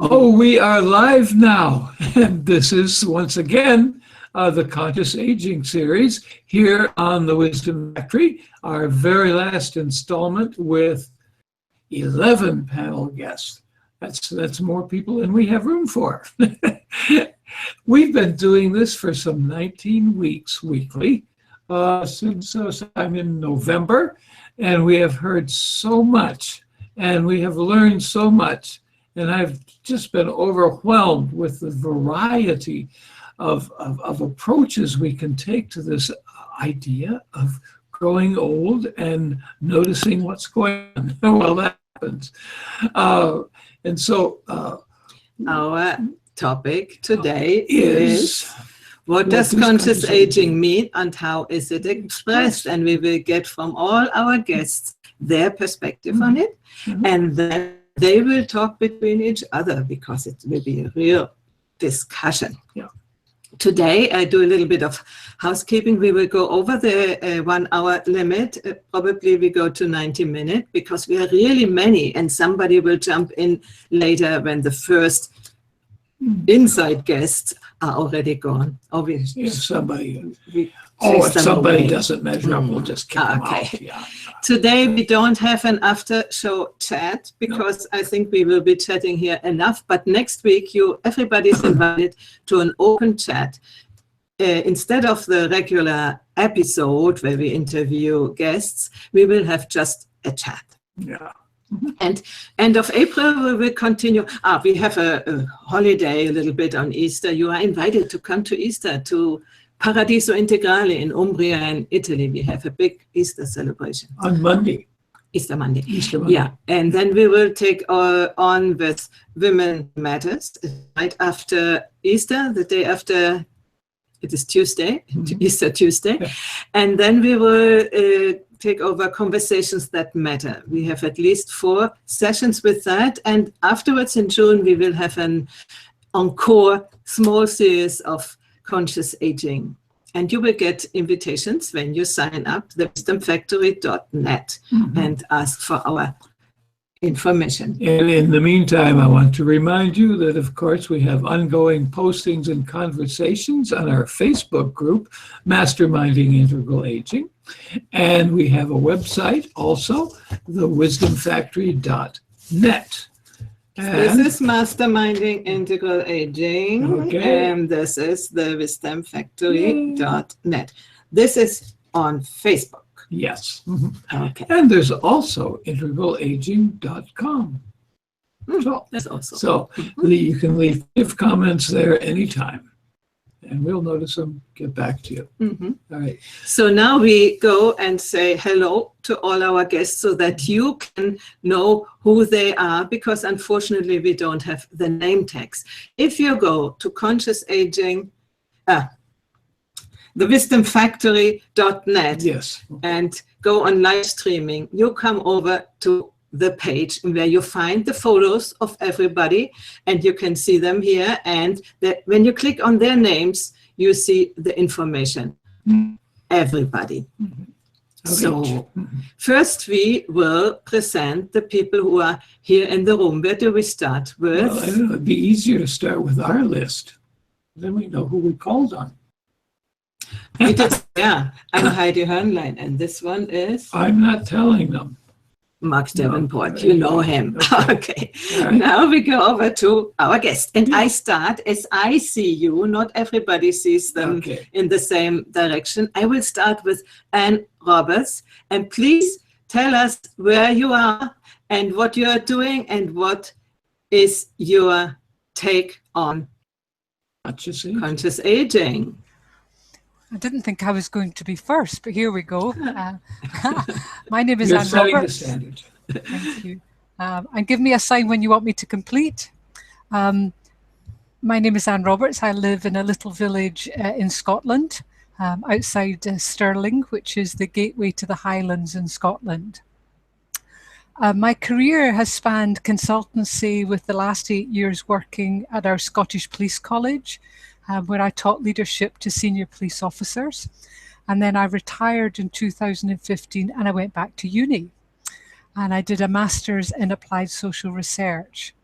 Oh, we are live now. And this is, once again, the Conscious Aging series here on the Wisdom Factory, our very last installment with 11 panel guests. That's more people than we have room for. We've been doing this for some 19 weeks weekly since sometime in November, and we have heard so much, and we have learned so much. And I've just been overwhelmed with the variety of approaches we can take to this idea of growing old and noticing what's going on while that happens. And so our topic today is what does conscious aging mean and how is it expressed? And we will get from all our guests their perspective on it. And then they will talk between each other because it will be a real discussion. Yeah. Today, I do a little bit of housekeeping. We will go over the 1 hour limit. Probably we go to 90 minutes because we are really many, and somebody will jump in later when the first inside guests are already gone. Obviously, if somebody doesn't measure up, we'll just kick them out. Yeah. Today we don't have an after show chat because I think we will be chatting here enough. But next week, everybody's invited to an open chat. Instead of the regular episode where we interview guests, we will have just a chat. Yeah. And end of April, we will continue. We have a holiday a little bit on Easter. You are invited to come to Easter to Paradiso Integrale in Umbria in Italy. We have a big Easter celebration. On Monday. Easter Monday. Easter Monday. Yeah, and then we will take on with Women Matters right after Easter, the day after. It is Tuesday, Easter Tuesday. Yeah. And then we will take over Conversations That Matter. We have at least 4 sessions with that. And afterwards in June, we will have an encore small series of conscious aging. And you will get invitations when you sign up, thewisdomfactory.net, and ask for our information. And in the meantime, I want to remind you that, of course, we have ongoing postings and conversations on our Facebook group, Masterminding Integral Aging. And we have a website also, thewisdomfactory.net. This is Masterminding Integral Aging, and this is thewisdomfactory.net. This is on Facebook. Yes. Okay. And there's also integralaging.com. That's also. So you can leave comments there anytime, and we'll notice them, get back to you. All right. So now we go and say hello to all our guests so that you can know who they are, because unfortunately we don't have the name tags. If you go to Conscious Aging, thewisdomfactory.net, yes, and go on live streaming, you come over to the page where you find the photos of everybody, and you can see them here. And when you click on their names, you see the information. Everybody. So first we will present the people who are here in the room. Where do we start with? Well, I don't know, it'd be easier to start with our list. Then we know who we called on. Yeah, I'm Heidi Hörnlein, and this one is? I'm not telling them. Max Davenport, you know him. Okay. Right. Now we go over to our guest. And I start as I see you. Not everybody sees them in the same direction. I will start with Anne Roberts. And please tell us where you are and what you are doing and what is your take on conscious aging. I didn't think I was going to be first, but here we go. My name is Anne Roberts. Thank you. And give me a sign when you want me to complete. My name is Anne Roberts. I live in a little village in Scotland, outside Stirling, which is the gateway to the Highlands in Scotland. My career has spanned consultancy, with the last 8 years working at our Scottish Police College, where I taught leadership to senior police officers. And then I retired in 2015 and I went back to uni. And I did a master's in applied social research.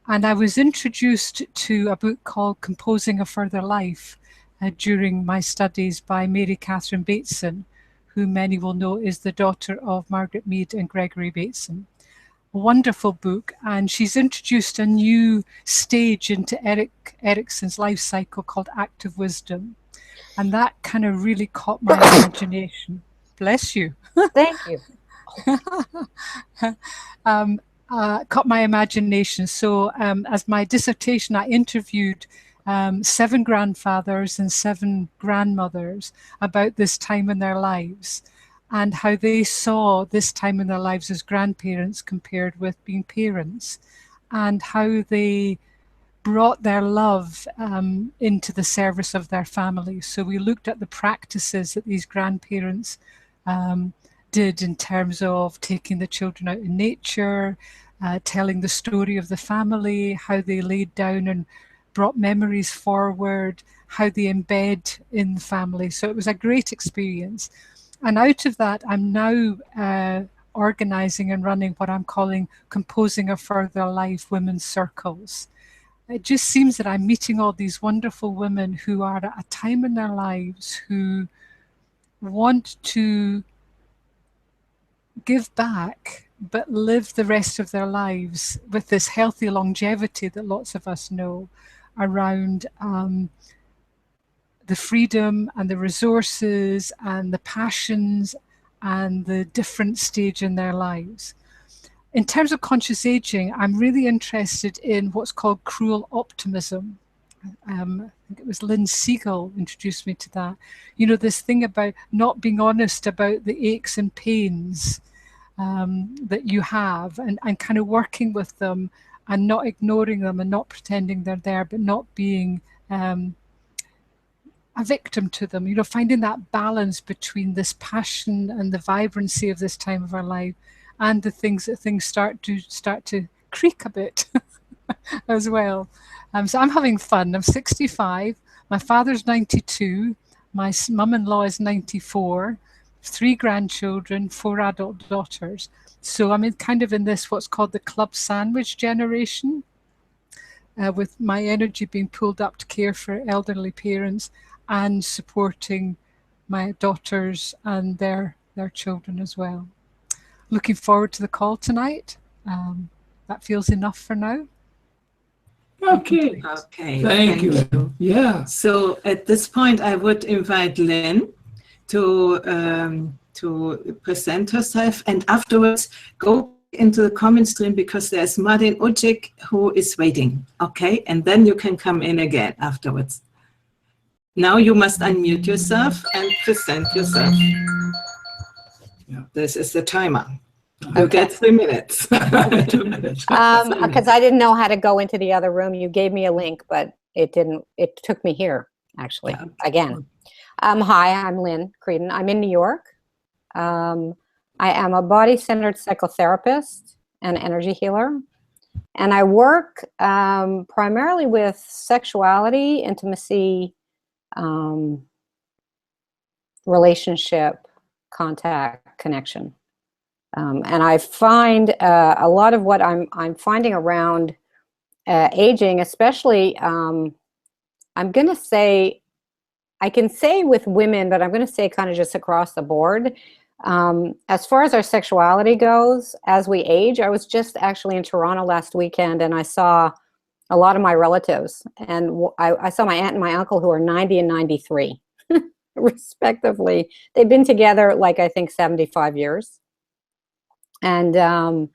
And I was introduced to a book called Composing a Further Life during my studies by Mary Catherine Bateson, who many will know is the daughter of Margaret Mead and Gregory Bateson. A wonderful book, and she's introduced a new stage into Erik Erikson's life cycle called active wisdom. And that kind of really caught my imagination. Bless you. Thank you. Caught my imagination. So as my dissertation, I interviewed 7 grandfathers and 7 grandmothers about this time in their lives and how they saw this time in their lives as grandparents compared with being parents, and how they brought their love into the service of their family. So we looked at the practices that these grandparents did in terms of taking the children out in nature, telling the story of the family, how they laid down and brought memories forward, how they embed in the family. So it was a great experience. And out of that, I'm now organizing and running what I'm calling Composing a Further Life Women's Circles. It just seems that I'm meeting all these wonderful women who are at a time in their lives who want to give back, but live the rest of their lives with this healthy longevity that lots of us know around the freedom and the resources and the passions and the different stage in their lives. In terms of conscious aging, I'm really interested in what's called cruel optimism. I think it was Lynn Siegel introduced me to that. You know, this thing about not being honest about the aches and pains that you have, and kind of working with them and not ignoring them and not pretending they're there, but not being a victim to them. You know, finding that balance between this passion and the vibrancy of this time of our life and the things that things start to creak a bit as well. So I'm having fun. I'm 65. My father's 92. My mum-in-law is 94. 3 grandchildren, 4 adult daughters. So I'm kind of in this what's called the club sandwich generation, with my energy being pulled up to care for elderly parents and supporting my daughters and their children as well. Looking forward to the call tonight. That feels enough for now. Okay. Okay. Thank you. Yeah. So at this point, I would invite Lynn to present herself, and afterwards go into the comment stream because there's Martin Ujic who is waiting. Okay, and then you can come in again afterwards. Now you must unmute yourself and present yourself. Yeah. This is the timer. You get 3 minutes. 2 minutes. Because I didn't know how to go into the other room. You gave me a link, but it didn't. It took me here, actually, again. Hi, I'm Lynn Creedon. I'm in New York. I am a body-centered psychotherapist and energy healer. And I work primarily with sexuality, intimacy, relationship, contact, connection. And I find a lot of what I'm finding around aging, especially, I'm going to say, I can say with women, but I'm going to say kind of just across the board. As far as our sexuality goes, as we age, I was just actually in Toronto last weekend, and I saw a lot of my relatives. And I saw my aunt and my uncle who are 90 and 93, respectively. They've been together, like, I think 75 years. And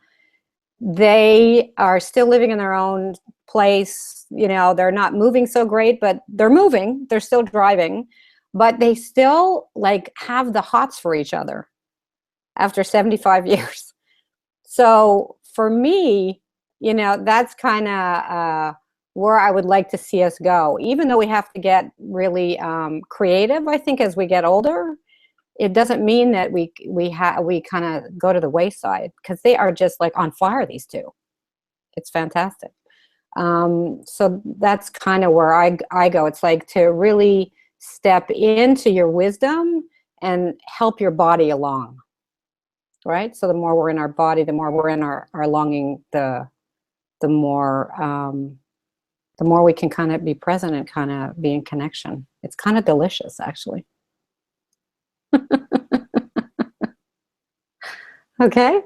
they are still living in their own place. You know, they're not moving so great, but they're moving. They're still driving, but they still like have the hots for each other after 75 years. So for me, you know, that's kind of where I would like to see us go. Even though we have to get really creative, I think, as we get older, it doesn't mean that we kind of go to the wayside, because they are just like on fire, these two. It's fantastic. So that's kind of where I go. It's like to really step into your wisdom and help your body along, right? So the more we're in our body, the more we're in our longing, the the more we can kind of be present and kind of be in connection. It's kind of delicious, actually. Okay.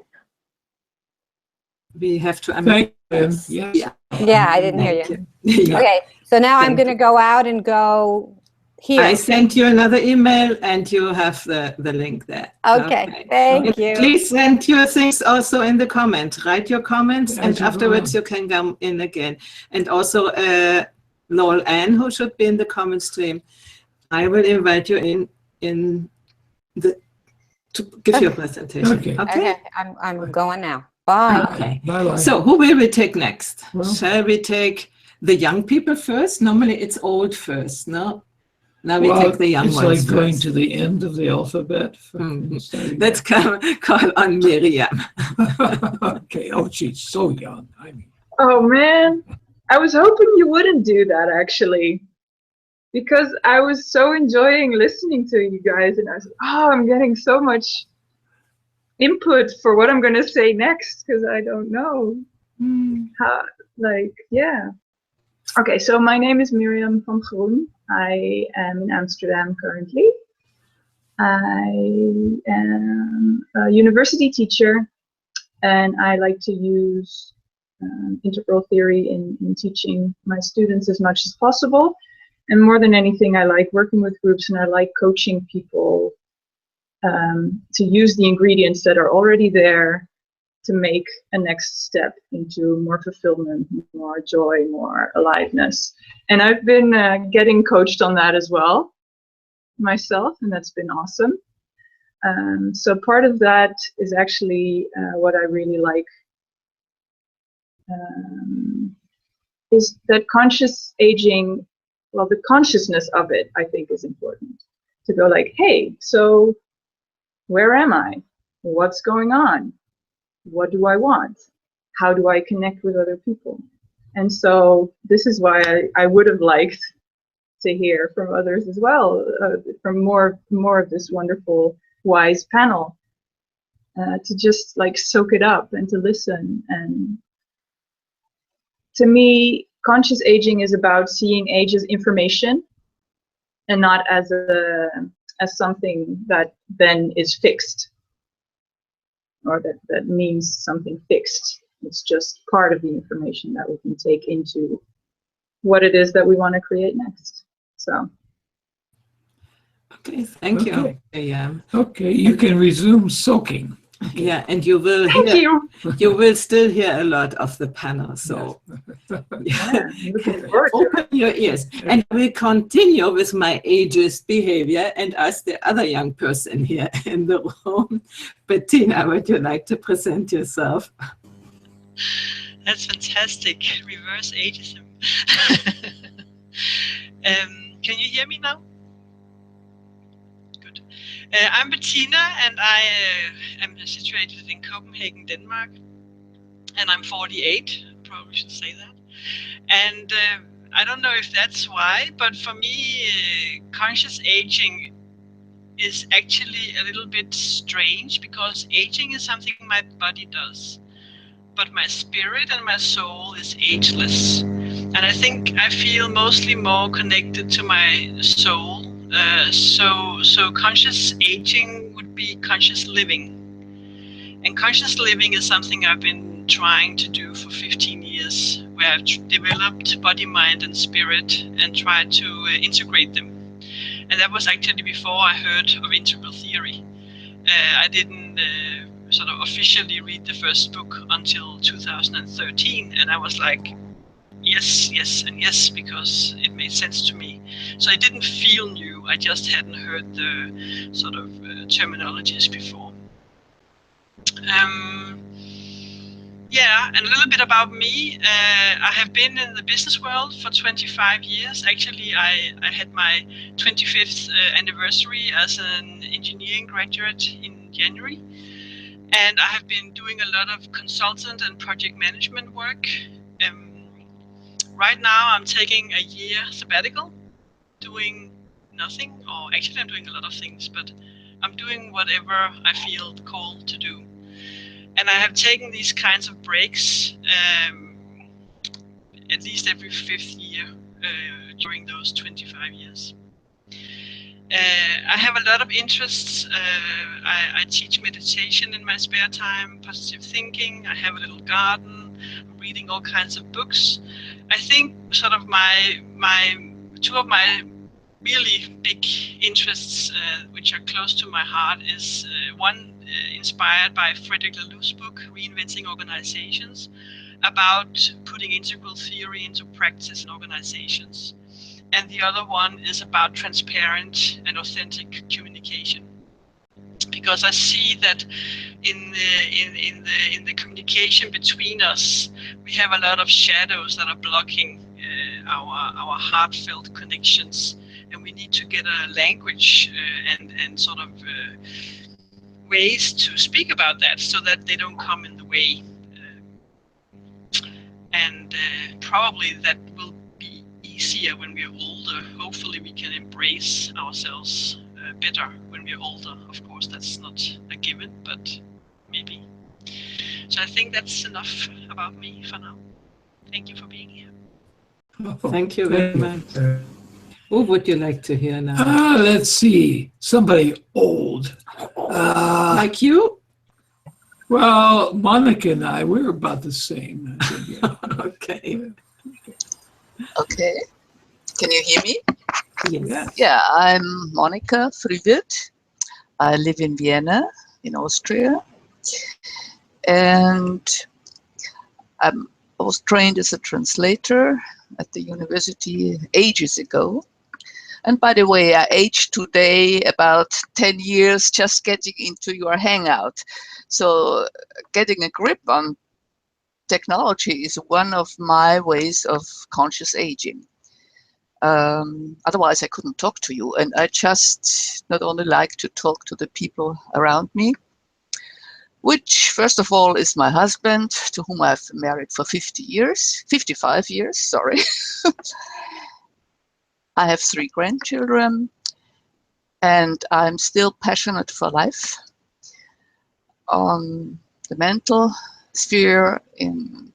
We have to Thank you. Yes. Yes. Yeah, I didn't hear you. Okay, so now I'm going to go out and go here. I sent you another email and you have the link there. Okay. Thank you. Please send your things also in the comment. Write your comments and afterwards will. you can come in again. And also Lowell Ann, who should be in the comment stream, I will invite you to give your presentation. Okay. I'm going now. Bye. Okay. Bye-bye. So who will we take next? Well, Shall we take the young people first? Normally it's old first, no? Now we take the young it's ones like going first. to the end of the alphabet. Let's call on Miriam. Okay. Oh, she's so young. I mean. Oh man, I was hoping you wouldn't do that actually, because I was so enjoying listening to you guys, and I was like, oh, I'm getting so much input for what I'm going to say next, because I don't know how, yeah. Okay, so my name is Miriam van Groen. I am in Amsterdam currently. I am a university teacher, and I like to use integral theory in teaching my students as much as possible. And more than anything, I like working with groups, and I like coaching people to use the ingredients that are already there to make a next step into more fulfillment, more joy, more aliveness. And I've been getting coached on that as well myself, and that's been awesome. So part of that is actually what I really like, is that conscious aging. Well, the consciousness of it, I think, is important. To go like, hey, so where am I? What's going on? What do I want? How do I connect with other people? And so this is why I would have liked to hear from others as well, from more of this wonderful, wise panel, to just like soak it up and to listen. And to me, conscious aging is about seeing age as information and not as something that then is fixed, or that means something fixed. It's just part of the information that we can take into what it is that we want to create next. So. Okay, thank you. Okay, you can resume soaking. Okay. Yeah, and you will hear, you will still hear a lot of the panel, so Yeah, open your ears. And we continue with my ageist behavior and ask the other young person here in the room. Bettina, would you like to present yourself? That's fantastic. Reverse ageism. Can you hear me now? Good. I'm Bettina, and I am situated in Copenhagen, Denmark. And I'm 48. Probably should say that. And I don't know if that's why, but for me, conscious aging is actually a little bit strange, because aging is something my body does, but my spirit and my soul is ageless. And I think I feel mostly more connected to my soul. So conscious aging would be conscious living. And conscious living is something I've been trying to do for 15 years, where I've developed body, mind, and spirit and tried to integrate them. And that was actually before I heard of integral theory. I didn't sort of officially read the first book until 2013, and I was like, yes, yes, and yes, because it made sense to me. So it didn't feel new, I just hadn't heard the sort of terminologies before. Yeah, and a little bit about me. I have been in the business world for 25 years. Actually, I had my 25th anniversary as an engineering graduate in January. And I have been doing a lot of consultant and project management work. Right now, I'm taking a year sabbatical, doing nothing, or actually I'm doing a lot of things, but I'm doing whatever I feel called to do. And I have taken these kinds of breaks at least every 5th year during those 25 years. I have a lot of interests. I teach meditation in my spare time, positive thinking. I have a little garden. I'm reading all kinds of books. I think sort of two of my really big interests, which are close to my heart, is one inspired by Frederick Laloux's book, Reinventing Organizations, about putting integral theory into practice in organizations. And the other one is about transparent and authentic communication. Because I see that in the communication between us, we have a lot of shadows that are blocking our heartfelt connections, and we need to get a language and sort of ways to speak about that so that they don't come in the way. And probably that will be easier when we're older. Hopefully we can embrace ourselves better when we're older. Of course, that's not a given, but maybe. So I think that's enough about me for now. Thank you for being here. Thank you very much. Who would you like to hear now? Let's see. Somebody old. Like you? Well, Monica and I, we're about the same. Okay. Okay. Can you hear me? Yes. Yeah, I'm Monika Frübert. I live in Vienna, in Austria. And I was trained as a translator at the university ages ago. And by the way, I aged today about 10 years just getting into your hangout. So getting a grip on technology is one of my ways of conscious aging. Otherwise, I couldn't talk to you. And I just not only like to talk to the people around me, which, first of all, is my husband, to whom I've married for 55 years, sorry. I have 3 grandchildren, and I'm still passionate for life. On the mental sphere, in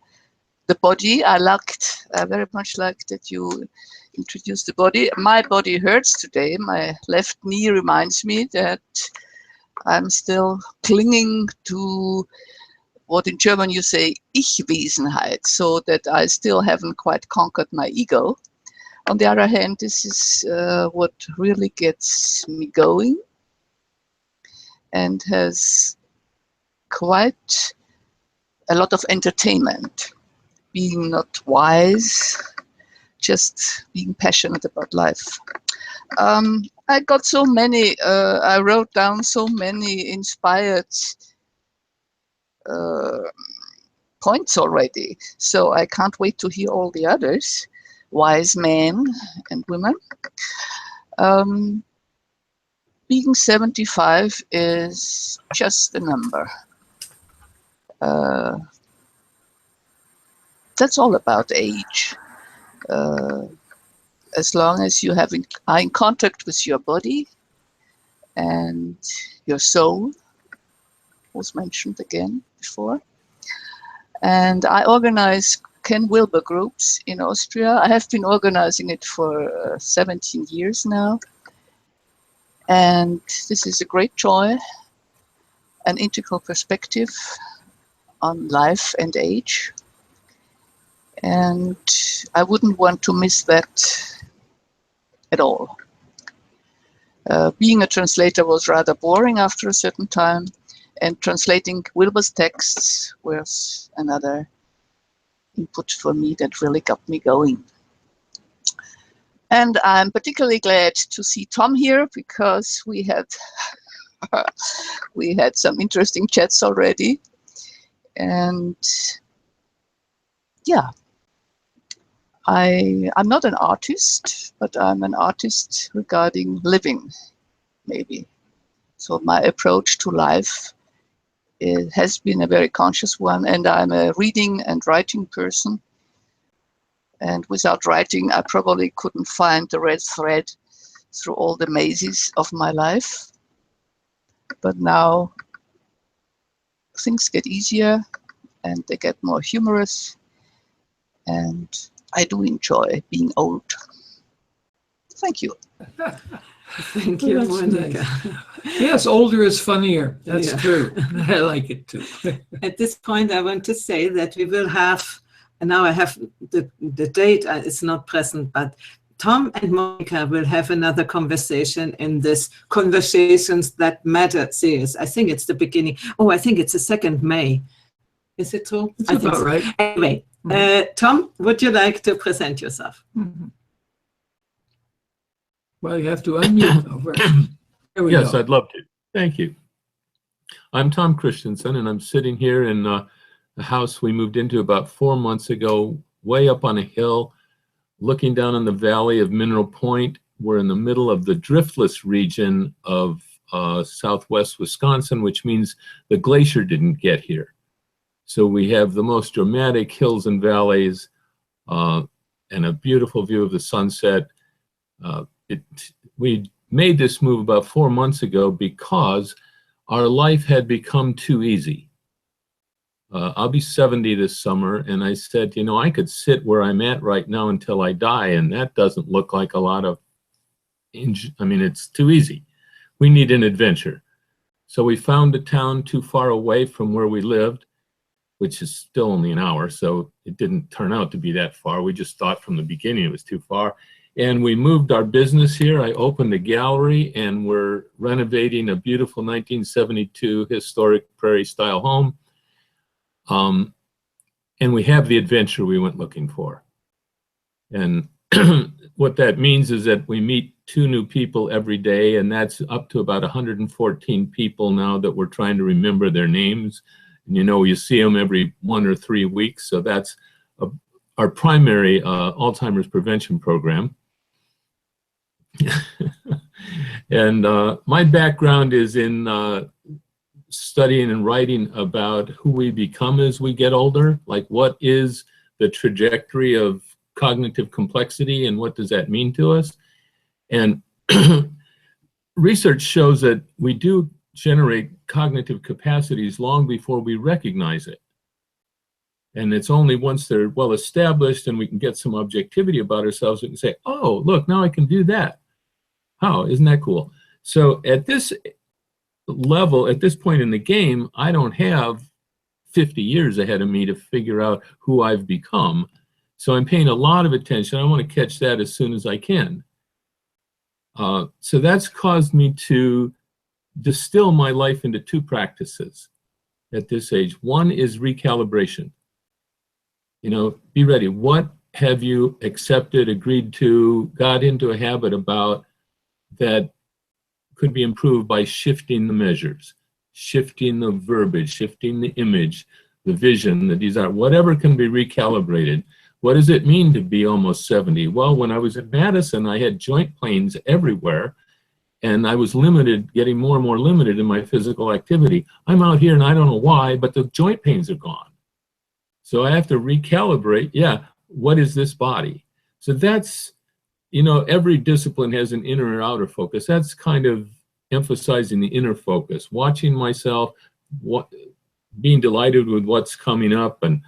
the body, I very much liked that you introduced the body. My body hurts today. My left knee reminds me that I'm still clinging to what in German you say, Ich-Wesenheit, so that I still haven't quite conquered my ego. On the other hand, this is what really gets me going and has quite a lot of entertainment. Being not wise, just being passionate about life. I got so many, I wrote down so many inspired points already, so I can't wait to hear all the others, wise men and women. Being 75 is just a number. That's all about age. As long as you are in contact with your body and your soul, was mentioned again before. And I organize Ken Wilber groups in Austria. I have been organizing it for 17 years now. And this is a great joy, an integral perspective on life and age. And I wouldn't want to miss that at all. Being a translator was rather boring after a certain time, and translating Wilber's texts was another input for me that really got me going. And I'm particularly glad to see Tom here, because we had we had some interesting chats already. And yeah, I'm not an artist, but I'm an artist regarding living, maybe. So my approach to life has been a very conscious one, and I'm a reading and writing person. And without writing, I probably couldn't find the red thread through all the mazes of my life. But now things get easier and they get more humorous. And I do enjoy being old. Thank you. Thank you, That's Monica. nice. Yes, older is funnier. That's Yeah. true. I like it too. At this point, I want to say that we will have, and now I have the date, it's not present, but Tom and Monica will have another conversation in this Conversations That Matter series. I think it's the beginning. Oh, I think it's the 2nd May. Is it true? That's I think about so. right. Anyway, Tom, would you like to present yourself? Well, you have to unmute though first. There we Yes, go. I'd love to. Thank you. I'm Tom Christensen, and I'm sitting here in a house we moved into about 4 months ago, way up on a hill, looking down on the valley of Mineral Point. We're in the middle of the driftless region of southwest Wisconsin, which means the glacier didn't get here. So we have the most dramatic hills and valleys and a beautiful view of the sunset. We made this move about 4 months ago because our life had become too easy. I'll be 70 this summer, and I said, you know, I could sit where I'm at right now until I die, and that doesn't look like a lot of, I mean, it's too easy. We need an adventure. So we found a town too far away from where we lived, which is still only an hour, so it didn't turn out to be that far. We just thought from the beginning it was too far. And we moved our business here. I opened a gallery, and we're renovating a beautiful 1972 historic prairie-style home. And we have the adventure we went looking for. And what that means is that we meet 2 new people every day, and that's up to about 114 people now that we're trying to remember their names. And you know, you see them every 1 or 3 weeks, so that's our primary Alzheimer's prevention program. And my background is in studying and writing about who we become as we get older, like what is the trajectory of cognitive complexity and what does that mean to us. And research shows that we do generate cognitive capacities long before we recognize it. And it's only once they're well established and we can get some objectivity about ourselves, we can say, oh, look, now I can do that. How, isn't that cool? So at this level, at this point in the game, I don't have 50 years ahead of me to figure out who I've become. So I'm paying a lot of attention. I want to catch that as soon as I can. So that's caused me to distill my life into 2 practices at this age. One is recalibration. You know, be ready. What have you accepted, agreed to, got into a habit about that could be improved by shifting the measures, shifting the verbiage, shifting the image, the vision, the desire, whatever can be recalibrated. What does it mean to be almost 70? Well, when I was at Madison, I had joint pains everywhere, and I was limited, getting more and more limited in my physical activity. I'm out here and I don't know why, but the joint pains are gone. So I have to recalibrate, yeah, what is this body? So that's, you know, every discipline has an inner and outer focus. That's kind of emphasizing the inner focus, watching myself, being delighted with what's coming up, and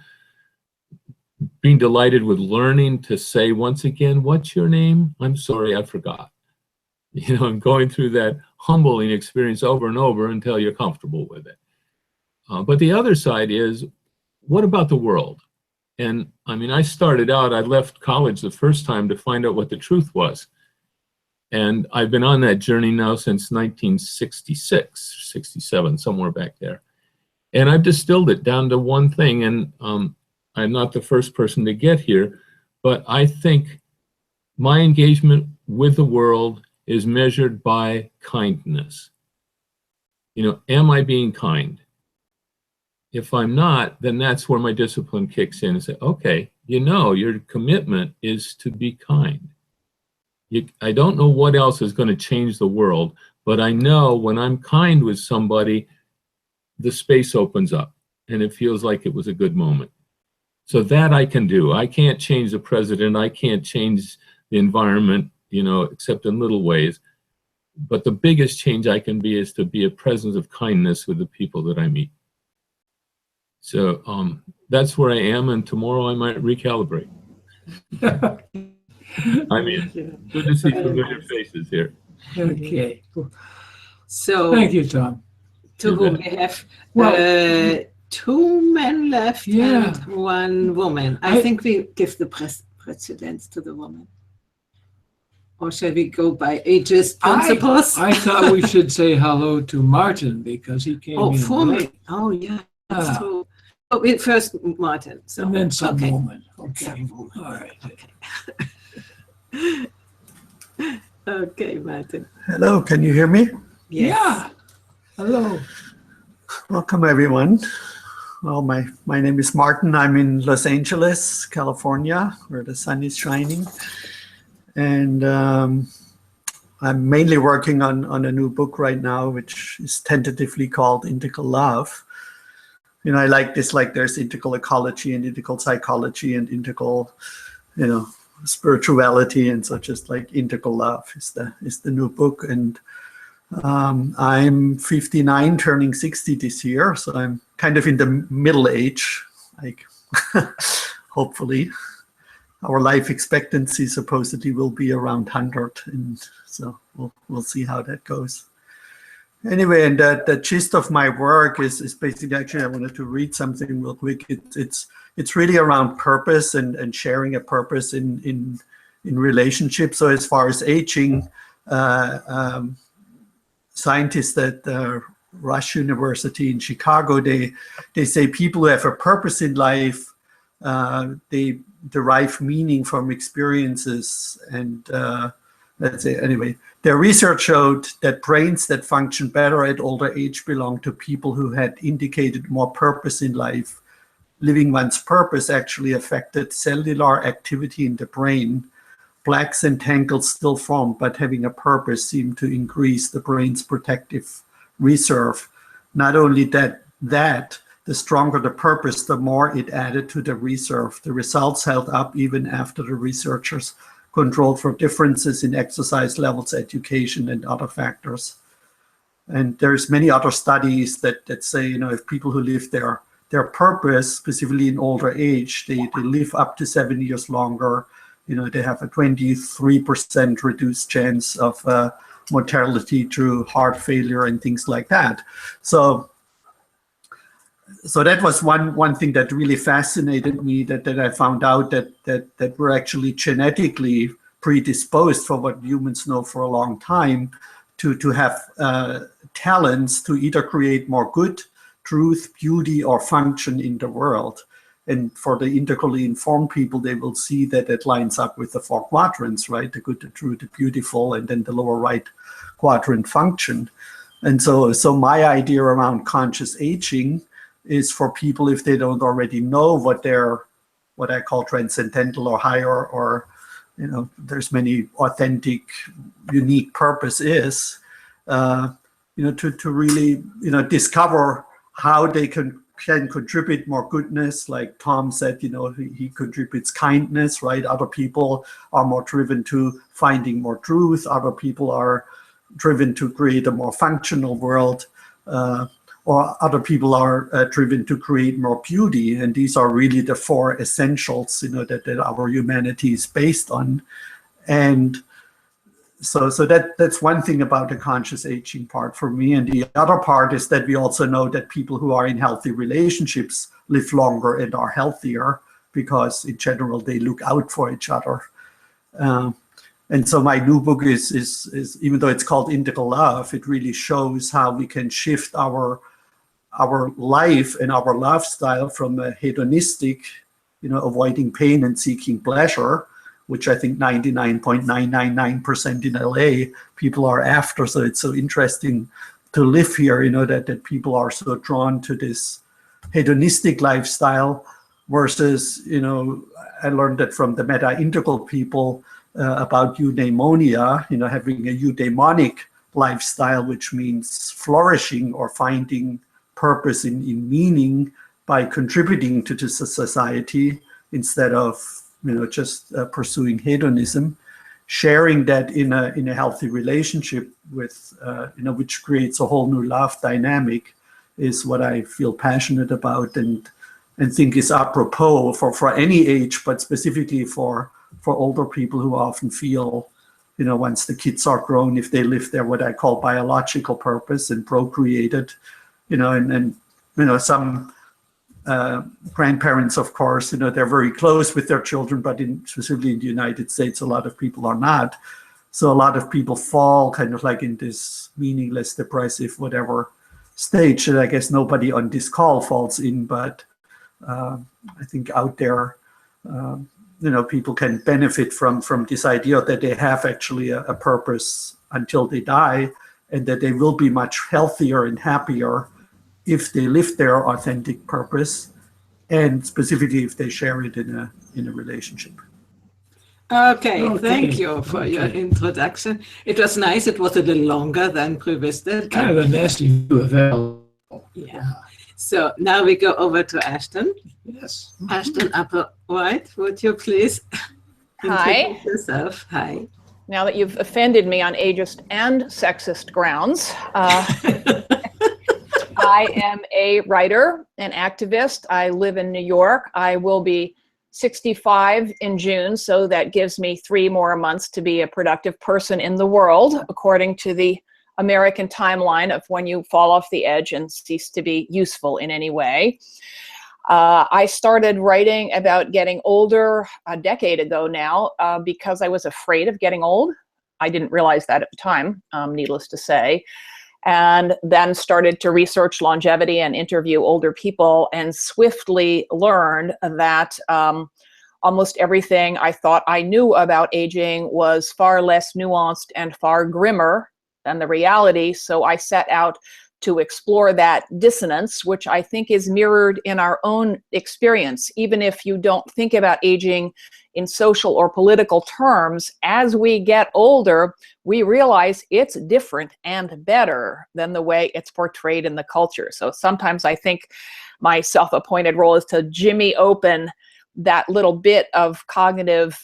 being delighted with learning to say once again, what's your name? I'm sorry, I forgot. You know, I'm going through that humbling experience over and over until you're comfortable with it. But the other side is, what about the world? And I mean, I started out, I left college the first time to find out what the truth was. And I've been on that journey now since 1966, 67, somewhere back there. And I've distilled it down to one thing. And I'm not the first person to get here, but I think my engagement with the world is measured by kindness. You know, am I being kind? If I'm not, then that's where my discipline kicks in and say, okay, you know, your commitment is to be kind. I don't know what else is going to change the world, but I know when I'm kind with somebody, the space opens up and it feels like it was a good moment. So that I can do. I can't change the president. I can't change the environment, you know, except in little ways. But the biggest change I can be is to be a presence of kindness with the people that I meet. So that's where I am, and tomorrow I might recalibrate. I mean, good to see familiar faces here. Okay. So, Thank you, Tom. to whom we have Well, 2 men left Yeah. and 1 woman. I think we give the precedence to the woman. Or shall we go by ageist principles? I thought we should say hello to Martin because he came in for me. late. Oh, yeah, that's Ah. true. Oh, first Martin. So, And then some okay. woman. Okay. Some woman. All right. Okay. Okay, Martin. Hello, can you hear me? Yes. Yeah. Hello. Welcome, everyone. Well, my name is Martin. I'm in Los Angeles, California, where the sun is shining. And I'm mainly working on a new book right now, which is tentatively called Integral Love. You know, I like this, like there's integral ecology and integral psychology and integral, you know, spirituality, and so just like Integral Love is the new book. And I'm 59, turning 60 this year, so I'm kind of in the middle age, like hopefully. Our life expectancy supposedly will be around 100, and so we'll see how that goes. Anyway, and the gist of my work is basically, actually I wanted to read something real quick. It's really around purpose and sharing a purpose in relationships. So as far as aging, scientists at Rush University in Chicago, they say people who have a purpose in life, they derive meaning from experiences. And let's say, anyway, their research showed that brains that function better at older age belong to people who had indicated more purpose in life. Living one's purpose actually affected cellular activity in the brain. Plaques and tangles still formed, but having a purpose seemed to increase the brain's protective reserve. Not only that, the stronger the purpose, the more it added to the reserve. The results held up even after the researchers controlled for differences in exercise levels, education, and other factors. And there's many other studies that say, you know, if people who live their purpose, specifically in older age, they live up to 7 years longer. You know, they have a 23% reduced chance of mortality through heart failure and things like that. So that was one thing that really fascinated me, that I found out that we're actually genetically predisposed, for what humans know for a long time, to have talents to either create more good, truth, beauty, or function in the world. And for the integrally informed people, they will see that it lines up with the 4 quadrants, right? The good, the true, the beautiful, and then the lower right quadrant function. And so my idea around conscious aging is for people, if they don't already know what I call transcendental or higher, or, you know, there's many authentic, unique purpose is, you know, to really, you know, discover how they can contribute more goodness. Like Tom said, you know, he contributes kindness, right? Other people are more driven to finding more truth. Other people are driven to create a more functional world, or other people are driven to create more beauty. And these are really the 4 essentials, you know, that our humanity is based on. And so that's one thing about the conscious aging part for me. And the other part is that we also know that people who are in healthy relationships live longer and are healthier, because in general they look out for each other. And so my new book is even though it's called Integral Love, it really shows how we can shift our life and our lifestyle from a hedonistic, you know, avoiding pain and seeking pleasure, which I think 99.999% in LA people are after. So it's so interesting to live here, you know, that people are so drawn to this hedonistic lifestyle versus, you know, I learned that from the meta-integral people about eudaimonia, you know, having a eudaimonic lifestyle, which means flourishing or finding purpose in meaning by contributing to the society instead of, you know, just pursuing hedonism, sharing that in a healthy relationship with, you know, which creates a whole new love dynamic, is what I feel passionate about. And think is apropos for any age, but specifically for older people who often feel, you know, once the kids are grown, if they live their what I call biological purpose and procreated, you know, and you know, some grandparents, of course, you know, they're very close with their children, but specifically in the United States, a lot of people are not. So a lot of people fall kind of like in this meaningless, depressive, whatever stage that I guess nobody on this call falls in, but I think out there, you know, people can benefit from this idea that they have actually a purpose until they die, and that they will be much healthier and happier if they live their authentic purpose, and specifically if they share it in a relationship. Okay, thank you for your introduction. It was nice. It was a little longer than previously. Kind of a nasty view of hell. Yeah. So now we go over to Ashton. Yes. Ashton Upper White, would you please introduce yourself? Hi. Now that you've offended me on ageist and sexist grounds, I am a writer, an activist. I live in New York. I will be 65 in June, so that gives me 3 more months to be a productive person in the world, according to the American timeline of when you fall off the edge and cease to be useful in any way. I started writing about getting older a decade ago now because I was afraid of getting old. I didn't realize that at the time, needless to say. And then started to research longevity and interview older people, and swiftly learned that almost everything I thought I knew about aging was far less nuanced and far grimmer than the reality. So I set out to explore that dissonance, which I think is mirrored in our own experience. Even if you don't think about aging in social or political terms, as we get older, we realize it's different and better than the way it's portrayed in the culture. So sometimes I think my self-appointed role is to jimmy open that little bit of cognitive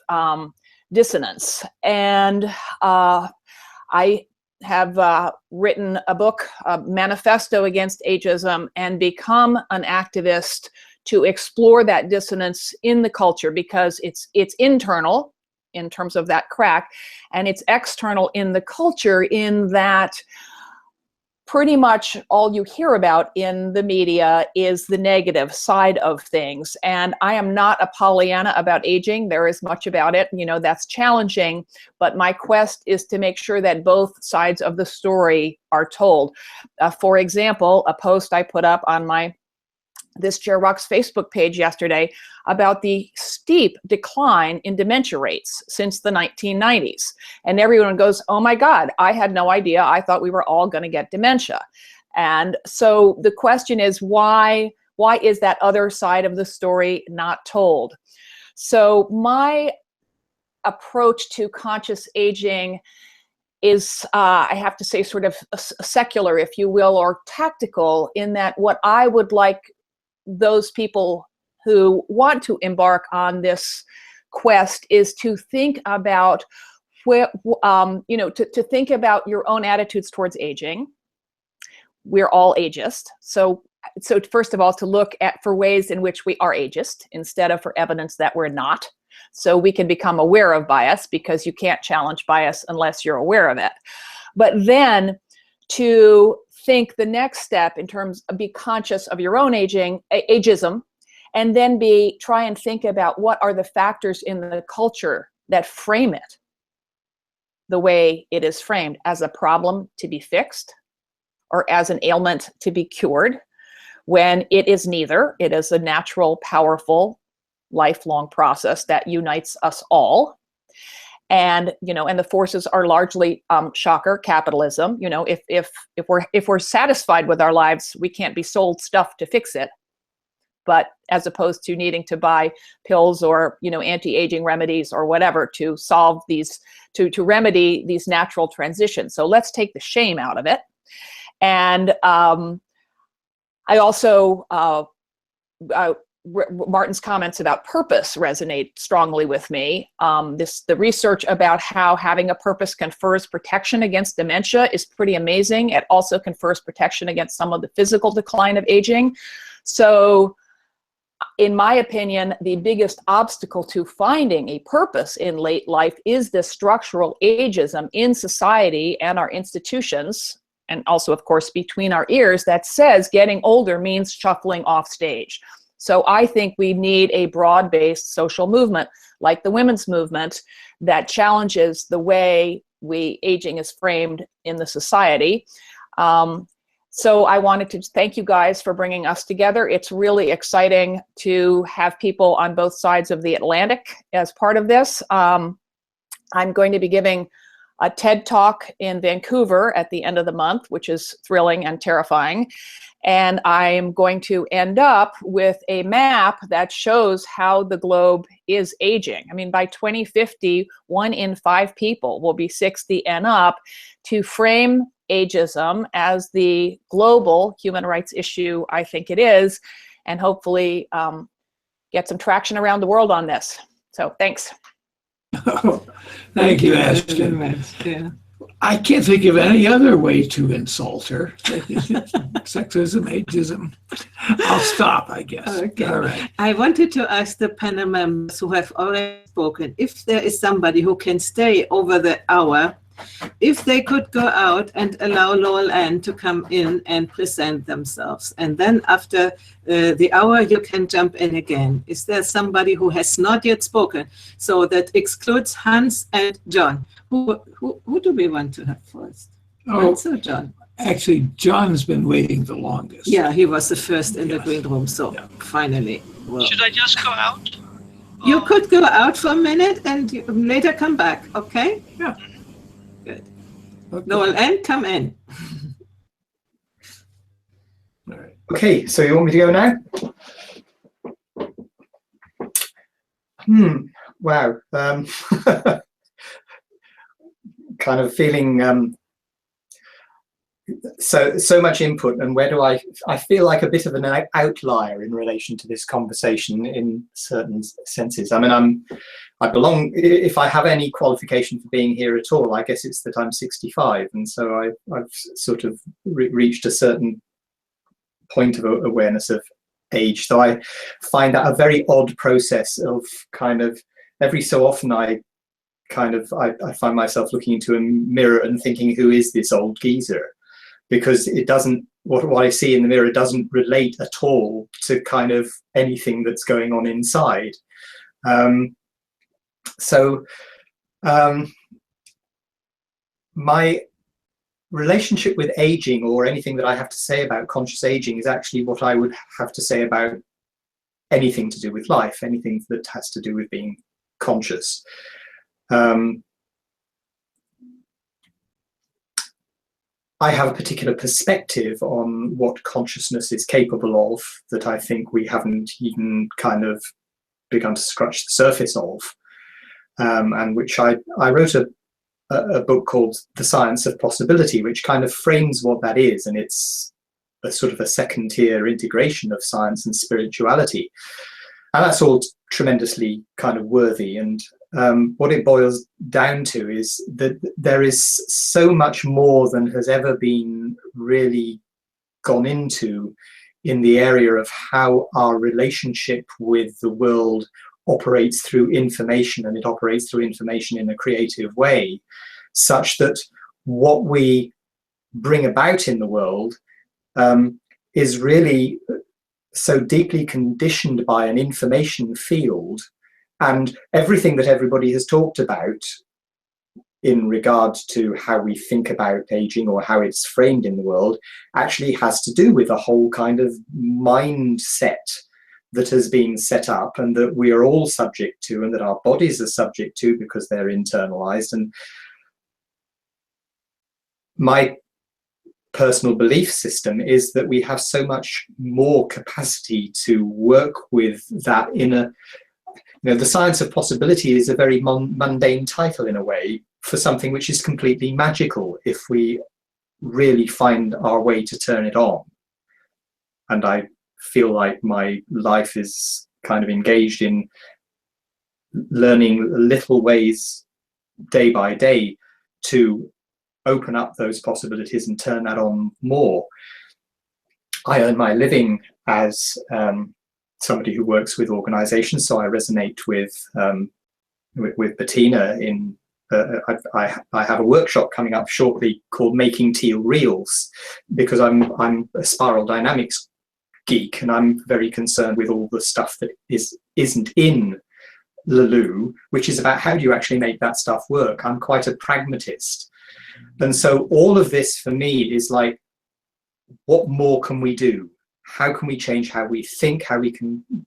dissonance. And I have written a book, a manifesto against ageism, and become an activist to explore that dissonance in the culture, because it's internal in terms of that crack, and it's external in the culture in that pretty much all you hear about in the media is the negative side of things. And I am not a Pollyanna about aging. There is much about it, you know, that's challenging, but my quest is to make sure that both sides of the story are told. For example, a post I put up on my This Chair Rocks Facebook page yesterday about the steep decline in dementia rates since the 1990s. And everyone goes, oh my God, I had no idea. I thought we were all going to get dementia. And so the question is, why is that other side of the story not told? So my approach to conscious aging is, I have to say, sort of secular, if you will, or tactical, in that what I would like those people who want to embark on this quest is to think about where, you know, to think about your own attitudes towards aging. We're all ageist. So first of all, to look for ways in which we are ageist instead of for evidence that we're not. So we can become aware of bias, because you can't challenge bias unless you're aware of it. But then to think the next step in terms of be conscious of your own ageism, and then try and think about what are the factors in the culture that frame it the way it is framed, as a problem to be fixed or as an ailment to be cured, when it is neither. It is a natural, powerful, lifelong process that unites us all. And, you know, and the forces are largely, shocker, capitalism. You know, if we're satisfied with our lives, we can't be sold stuff to fix it. But as opposed to needing to buy pills or, you know, anti-aging remedies or whatever to solve these, to remedy these natural transitions. So let's take the shame out of it. And I also, Martin's comments about purpose resonate strongly with me. The research about how having a purpose confers protection against dementia is pretty amazing. It also confers protection against some of the physical decline of aging. So in my opinion, the biggest obstacle to finding a purpose in late life is this structural ageism in society and our institutions, and also, of course, between our ears, that says getting older means shuffling off stage. So I think we need a broad-based social movement, like the women's movement, that challenges the way aging is framed in the society. So I wanted to thank you guys for bringing us together. It's really exciting to have people on both sides of the Atlantic as part of this. I'm going to be giving a TED Talk in Vancouver at the end of the month, which is thrilling and terrifying. And I'm going to end up with a map that shows how the globe is aging. I mean, by 2050, 1 in 5 people will be 60 and up, to frame ageism as the global human rights issue I think it is, and hopefully get some traction around the world on this. So thanks. Oh, thank you, Ashton. Yeah. I can't think of any other way to insult her. Sexism, ageism. I'll stop, I guess. Okay. All right. I wanted to ask the panel members who have already spoken, if there is somebody who can stay over the hour, if they could go out and allow Lowell Ann to come in and present themselves. And then after the hour, you can jump in again. Is there somebody who has not yet spoken? So that excludes Hans and John. Who do we want to have first? Oh, Hans or John? actually, John's been waiting the longest. Yeah, he was the first in the Yes. green room. So finally. Well, Should I just go out? you Or- could go out for a minute and later come back, okay? Yeah. Good. Okay. Lowell Ann, come in. All right. Okay, so you want me to go now? Wow. Kind of feeling so much input, and where do I feel like a bit of an outlier in relation to this conversation in certain senses. I mean, I belong, if I have any qualification for being here at all, I guess it's that I'm 65, and so I've sort of reached a certain point of awareness of age. So I find that a very odd process of kind of every so often I find myself looking into a mirror and thinking, who is this old geezer? Because it doesn't, what I see in the mirror doesn't relate at all to kind of anything that's going on inside. My relationship with aging, or anything that I have to say about conscious aging, is actually what I would have to say about anything to do with life, anything that has to do with being conscious. I have a particular perspective on what consciousness is capable of that I think we haven't even kind of begun to scratch the surface of, and which I wrote a book called The Science of Possibility, which kind of frames what that is, and it's a sort of a second tier integration of science and spirituality, and that's all tremendously kind of worthy. And what it boils down to is that there is so much more than has ever been really gone into in the area of how our relationship with the world operates through information, and it operates through information in a creative way, such that what we bring about in the world is really so deeply conditioned by an information field. And everything that everybody has talked about in regard to how we think about aging or how it's framed in the world actually has to do with a whole kind of mindset that has been set up, and that we are all subject to, and that our bodies are subject to, because they're internalized. And my personal belief system is that we have so much more capacity to work with that inner. You know, The Science of Possibility is a very mundane title in a way for something which is completely magical if we really find our way to turn it on. And I feel like my life is kind of engaged in learning little ways day by day to open up those possibilities and turn that on more. I earn my living as somebody who works with organizations, so I resonate with Bettina in I have a workshop coming up shortly called Making Teal Reels, because I'm a spiral dynamics geek, and I'm very concerned with all the stuff that isn't in Lulu, which is about how do you actually make that stuff work. I'm quite a pragmatist, and so all of this for me is like, what more can we do? How can we change how we think? How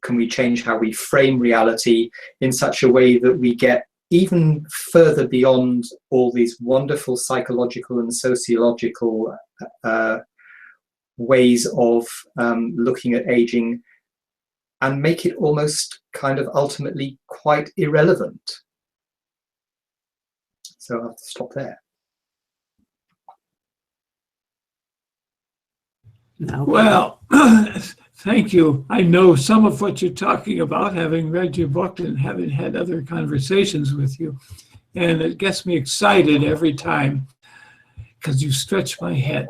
can we change how we frame reality in such a way that we get even further beyond all these wonderful psychological and sociological ways of looking at aging, and make it almost kind of ultimately quite irrelevant. So I'll have to stop there. Well, thank you. I know some of what you're talking about, having read your book and having had other conversations with you. And it gets me excited every time, because you stretch my head.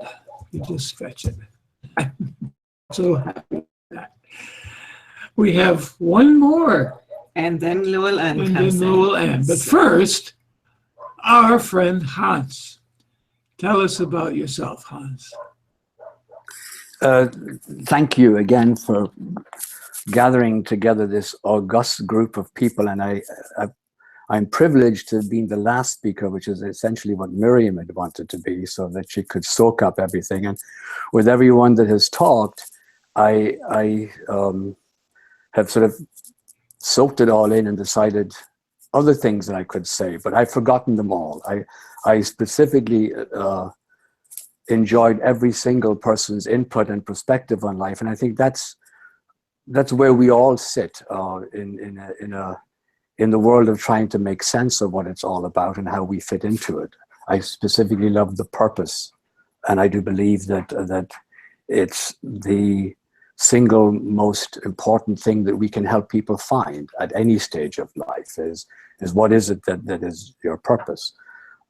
You just stretch it. I'm so happy with that. We have one more. And then Llewellyn And comes then in. Llewellyn. But first, our friend Hans. Tell us about yourself, Hans. Thank you again for gathering together this august group of people, and I'm privileged to be the last speaker, which is essentially what Miriam had wanted to be, so that she could soak up everything. And with everyone that has talked, I have sort of soaked it all in and decided other things that I could say, but I've forgotten them all. I specifically enjoyed every single person's input and perspective on life, and I think that's where we all sit in the world of trying to make sense of what it's all about and how we fit into it. I specifically love the purpose, and I do believe that it's the single most important thing that we can help people find at any stage of life is what is it that is your purpose.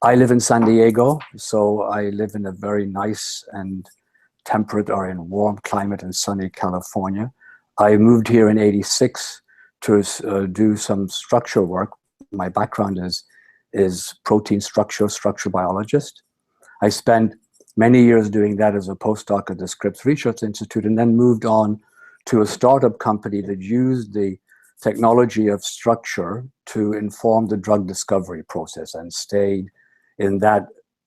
I live in San Diego, so I live in a very nice and temperate or in warm climate in sunny California. I moved here in '86 to do some structure work. My background is protein structure biologist. I spent many years doing that as a postdoc at the Scripps Research Institute, and then moved on to a startup company that used the technology of structure to inform the drug discovery process, and stayed in that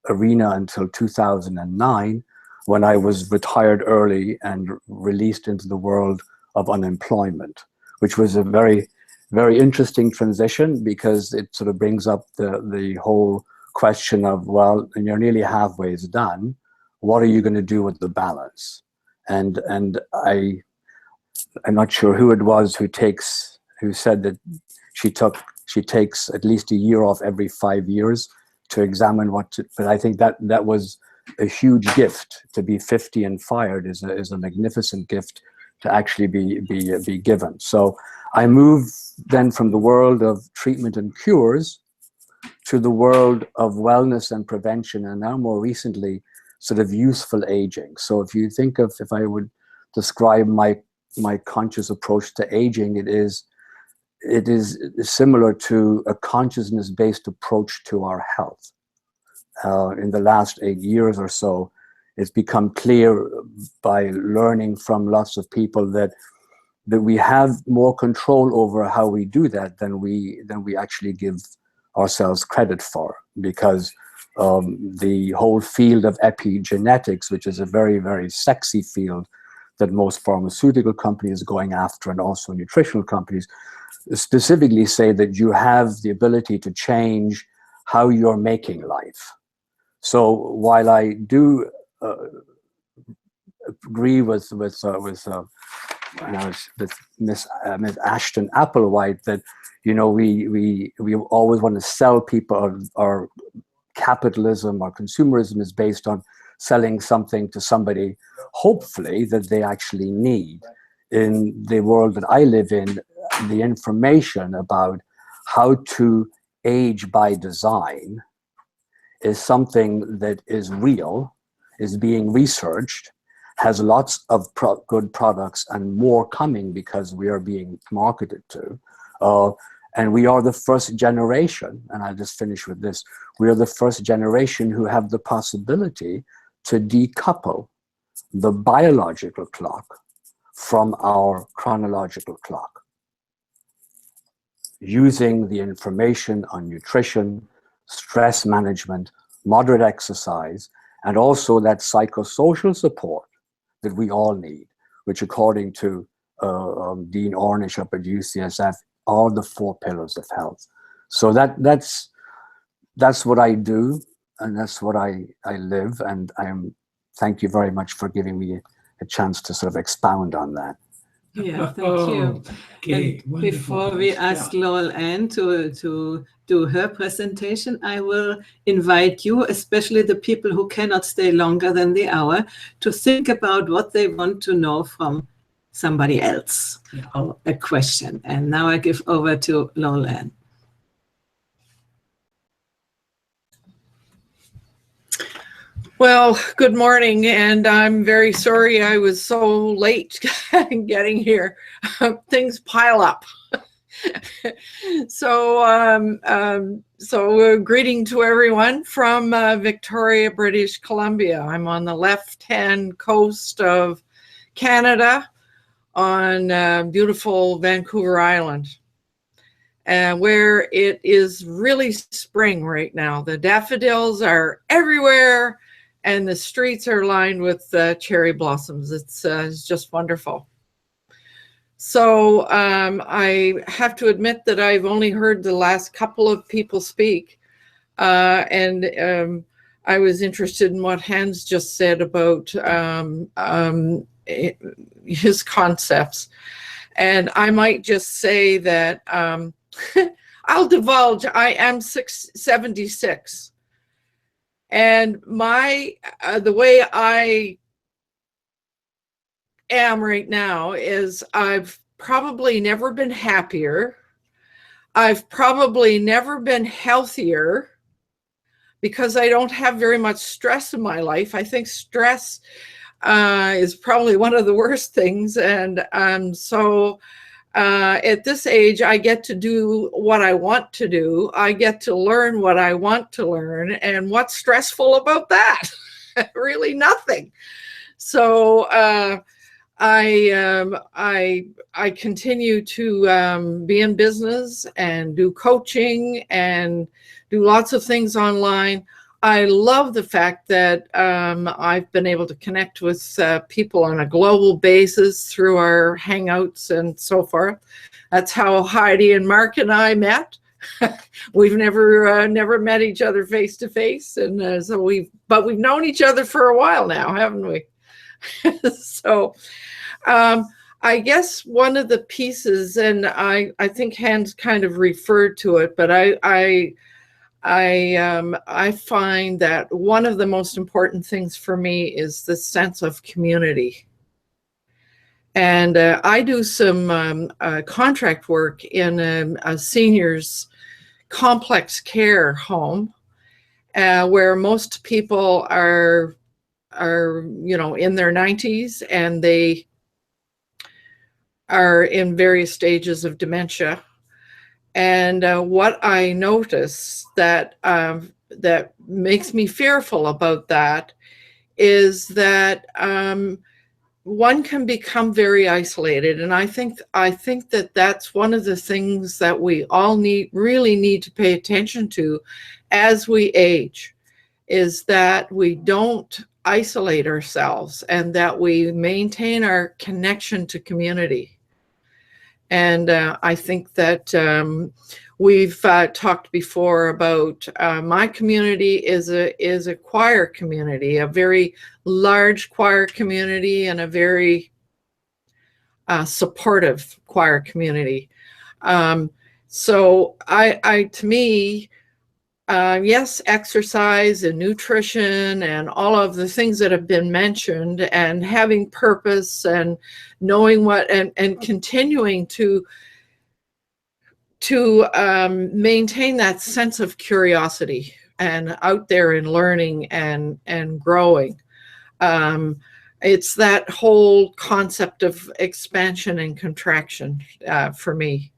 arena until 2009, when I was retired early and released into the world of unemployment, which was a very, very interesting transition, because it sort of brings up the whole question of, well, and you're nearly halfway done, what are you going to do with the balance? And I'm not sure who it was who said that she takes at least a year off every 5 years to examine but I think that was a huge gift. To be 50 and fired is a magnificent gift to actually be given. So I moved then from the world of treatment and cures to the world of wellness and prevention, and now more recently, sort of useful aging. So if you think of, if I would describe my conscious approach to aging, it is similar to a consciousness-based approach to our health. In the last 8 years or so, it's become clear by learning from lots of people that we have more control over how we do that than we actually give ourselves credit for, because the whole field of epigenetics, which is a very, very sexy field that most pharmaceutical companies are going after, and also nutritional companies, specifically say that you have the ability to change how you're making life. So while I do agree with Miss Ashton Applewhite that, you know, we always want to sell people, our capitalism, our consumerism is based on selling something to somebody, hopefully, that they actually need. In the world that I live in, the information about how to age by design is something that is real, is being researched, has lots of good products and more coming because we are being marketed to. And we are the first generation, and I'll just finish with this, we are the first generation who have the possibility to decouple the biological clock from our chronological clock, using the information on nutrition, stress management, moderate exercise, and also that psychosocial support that we all need, which according to Dean Ornish up at UCSF are the 4 pillars of health. So that's what I do, and that's what I live, and thank you very much for giving me a chance to sort of expound on that. Yeah, thank you. Okay, and before we ask Lol Ann to do her presentation, I will invite you, especially the people who cannot stay longer than the hour, to think about what they want to know from somebody else, or a question. And now I give over to Lol Ann. Well, good morning, and I'm very sorry I was so late getting here. Things pile up. So greeting to everyone from Victoria, British Columbia. I'm on the left-hand coast of Canada on beautiful Vancouver Island, where it is really spring right now. The daffodils are everywhere, and the streets are lined with cherry blossoms. It's just wonderful. So I have to admit that I've only heard the last couple of people speak, and I was interested in what Hans just said about his concepts. And I might just say that I'll divulge, I am 76. And the way I am right now is I've probably never been happier. I've probably never been healthier because I don't have very much stress in my life. I think stress is probably one of the worst things. And so at this age, I get to do what I want to do. I get to learn what I want to learn. And what's stressful about that? Really nothing. So I continue to be in business and do coaching and do lots of things online. I love the fact that I've been able to connect with people on a global basis through our Hangouts and so forth. That's how Heidi and Mark and I met. We've never met each other face to face, and but we've known each other for a while now, haven't we? So I guess one of the pieces, and I think Hans kind of referred to it, but I find that one of the most important things for me is the sense of community. And I do some contract work in a seniors complex care home, where most people are in their 90s, and they are in various stages of dementia. And what I notice that makes me fearful about that is that one can become very isolated. And I think that that's one of the things that we all really need to pay attention to as we age, is that we don't isolate ourselves and that we maintain our connection to community. And I think that we've talked before about my community is a choir community, a very large choir community, and a very supportive choir community. So to me, yes, exercise and nutrition and all of the things that have been mentioned, and having purpose and knowing what, and continuing to maintain that sense of curiosity and out there and learning and growing it's that whole concept of expansion and contraction for me.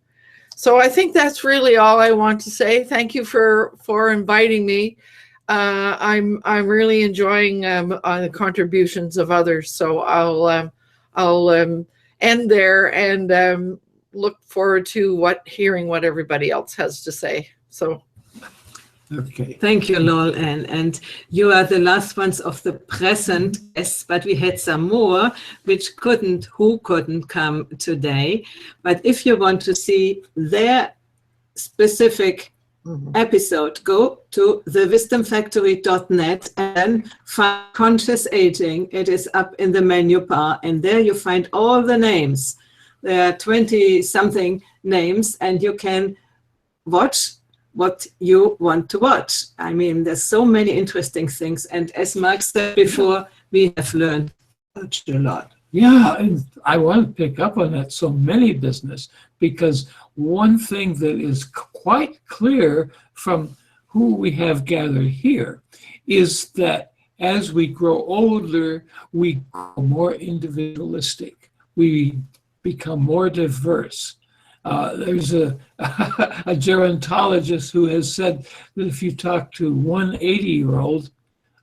So I think that's really all I want to say. Thank you for inviting me. I'm really enjoying the contributions of others. So I'll end there and look forward to hearing what everybody else has to say. So. Okay. Thank you, Lol, and you are the last ones of the present guests, but we had some more who couldn't come today. But if you want to see their specific episode, go to thewisdomfactory.net and find Conscious Aging. It is up in the menu bar, and there you find all the names. There are 20-something names, and you can watch what you want to watch. I mean, there's so many interesting things. And as Mark said before, we have learned such a lot. Yeah, and I want to pick up on that so many business, because one thing that is quite clear from who we have gathered here is that as we grow older, we grow more individualistic. We become more diverse. There's a gerontologist who has said that if you talk to one 80-year-old,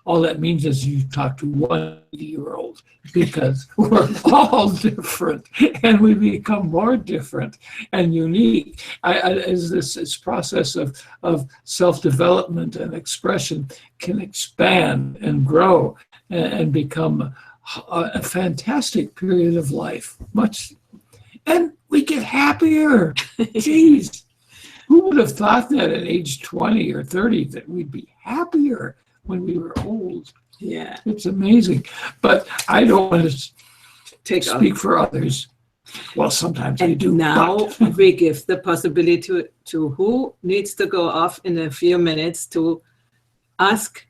all that means is you talk to one 80-year-old, because we're all different and we become more different and unique. As this process of self-development and expression can expand and grow and become a fantastic period of life. And we get happier. Geez, who would have thought that at age 20 or 30 that we'd be happier when we were old? Yeah, it's amazing. But I don't want to speak for others. Well, sometimes I do. Now we give the possibility to who needs to go off in a few minutes to ask,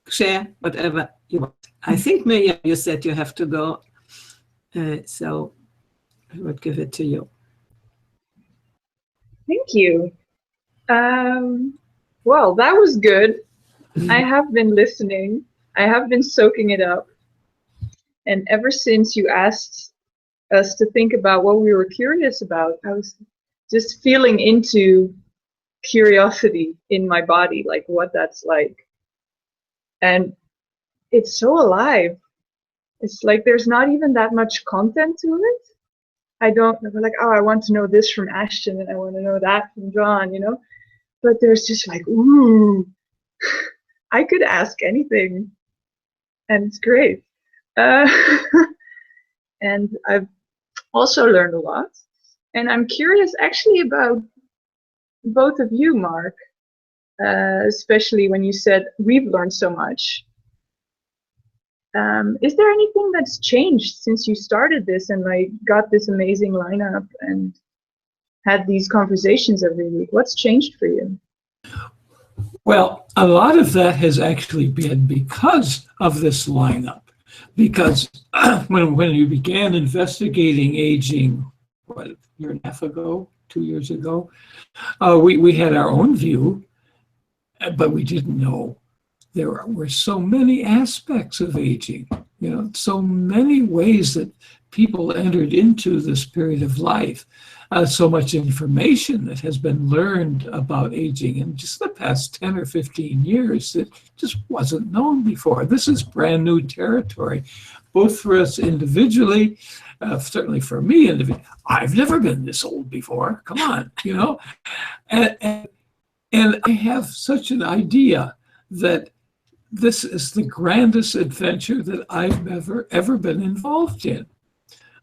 share, whatever you want. I think, Miriam, you said you have to go. So I would give it to you. Thank you. Well, that was good. I have been listening. I have been soaking it up. And ever since you asked us to think about what we were curious about, I was just feeling into curiosity in my body, like what that's like. And it's so alive. It's like there's not even that much content to it. I don't like, oh, I want to know this from Ashton and I want to know that from John, you know? But there's just like, ooh, I could ask anything. And it's great. And I've also learned a lot. And I'm curious actually about both of you, Mark, especially when you said we've learned so much. Is there anything that's changed since you started this and like got this amazing lineup and had these conversations every week? What's changed for you? Well, a lot of that has actually been because of this lineup. Because when you began investigating aging, what, a year and a half ago, 2 years ago, we had our own view, but we didn't know there were so many aspects of aging, you know, so many ways that people entered into this period of life, so much information that has been learned about aging in just the past 10 or 15 years that just wasn't known before. This is brand new territory, both for us individually, certainly for me individually. I've never been this old before, come on, you know? And I have such an idea that this is the grandest adventure that I've ever been involved in.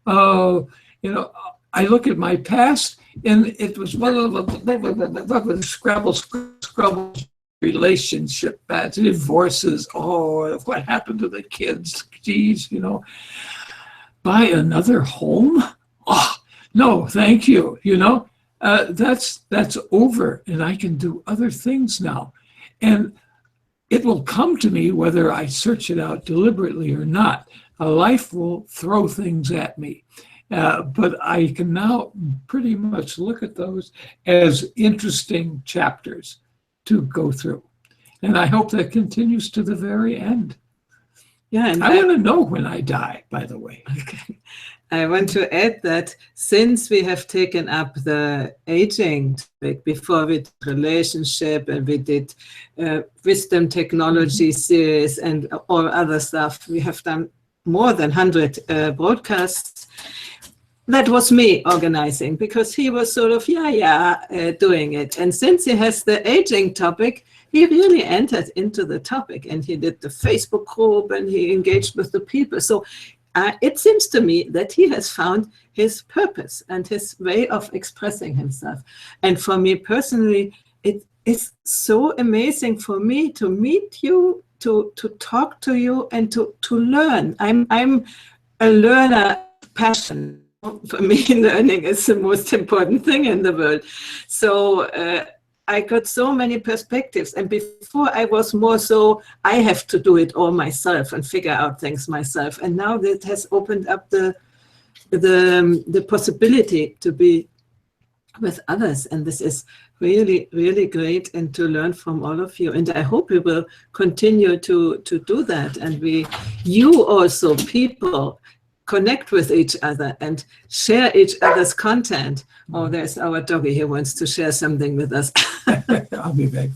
You know, I look at my past, and it was one of the scrabble relationship, bad divorces. Oh, what happened to the kids? Geez, you know, buy another home? Oh, no, thank you. You know, that's over, and I can do other things now, and it will come to me whether I search it out deliberately or not. Life will throw things at me. But I can now pretty much look at those as interesting chapters to go through. And I hope that continues to the very end. Yeah, and I want to know when I die, by the way. Okay. I want to add that since we have taken up the aging topic, before we did relationship and we did wisdom technology series and all other stuff, we have done more than 100 broadcasts. That was me organizing, because he was sort of, doing it. And since he has the aging topic, he really entered into the topic, and he did the Facebook group and he engaged with the people. So it seems to me that he has found his purpose and his way of expressing himself. And for me personally, it is so amazing for me to meet you, to talk to you, and to learn. I'm a learner passion. For me, learning is the most important thing in the world. So I got so many perspectives. And before I was more so, I have to do it all myself and figure out things myself. And now that has opened up the possibility to be with others. And this is really, really great, and to learn from all of you. And I hope we will continue to do that. And you also, people, connect with each other and share each other's content. Oh, there's our doggy who wants to share something with us. I'll be back.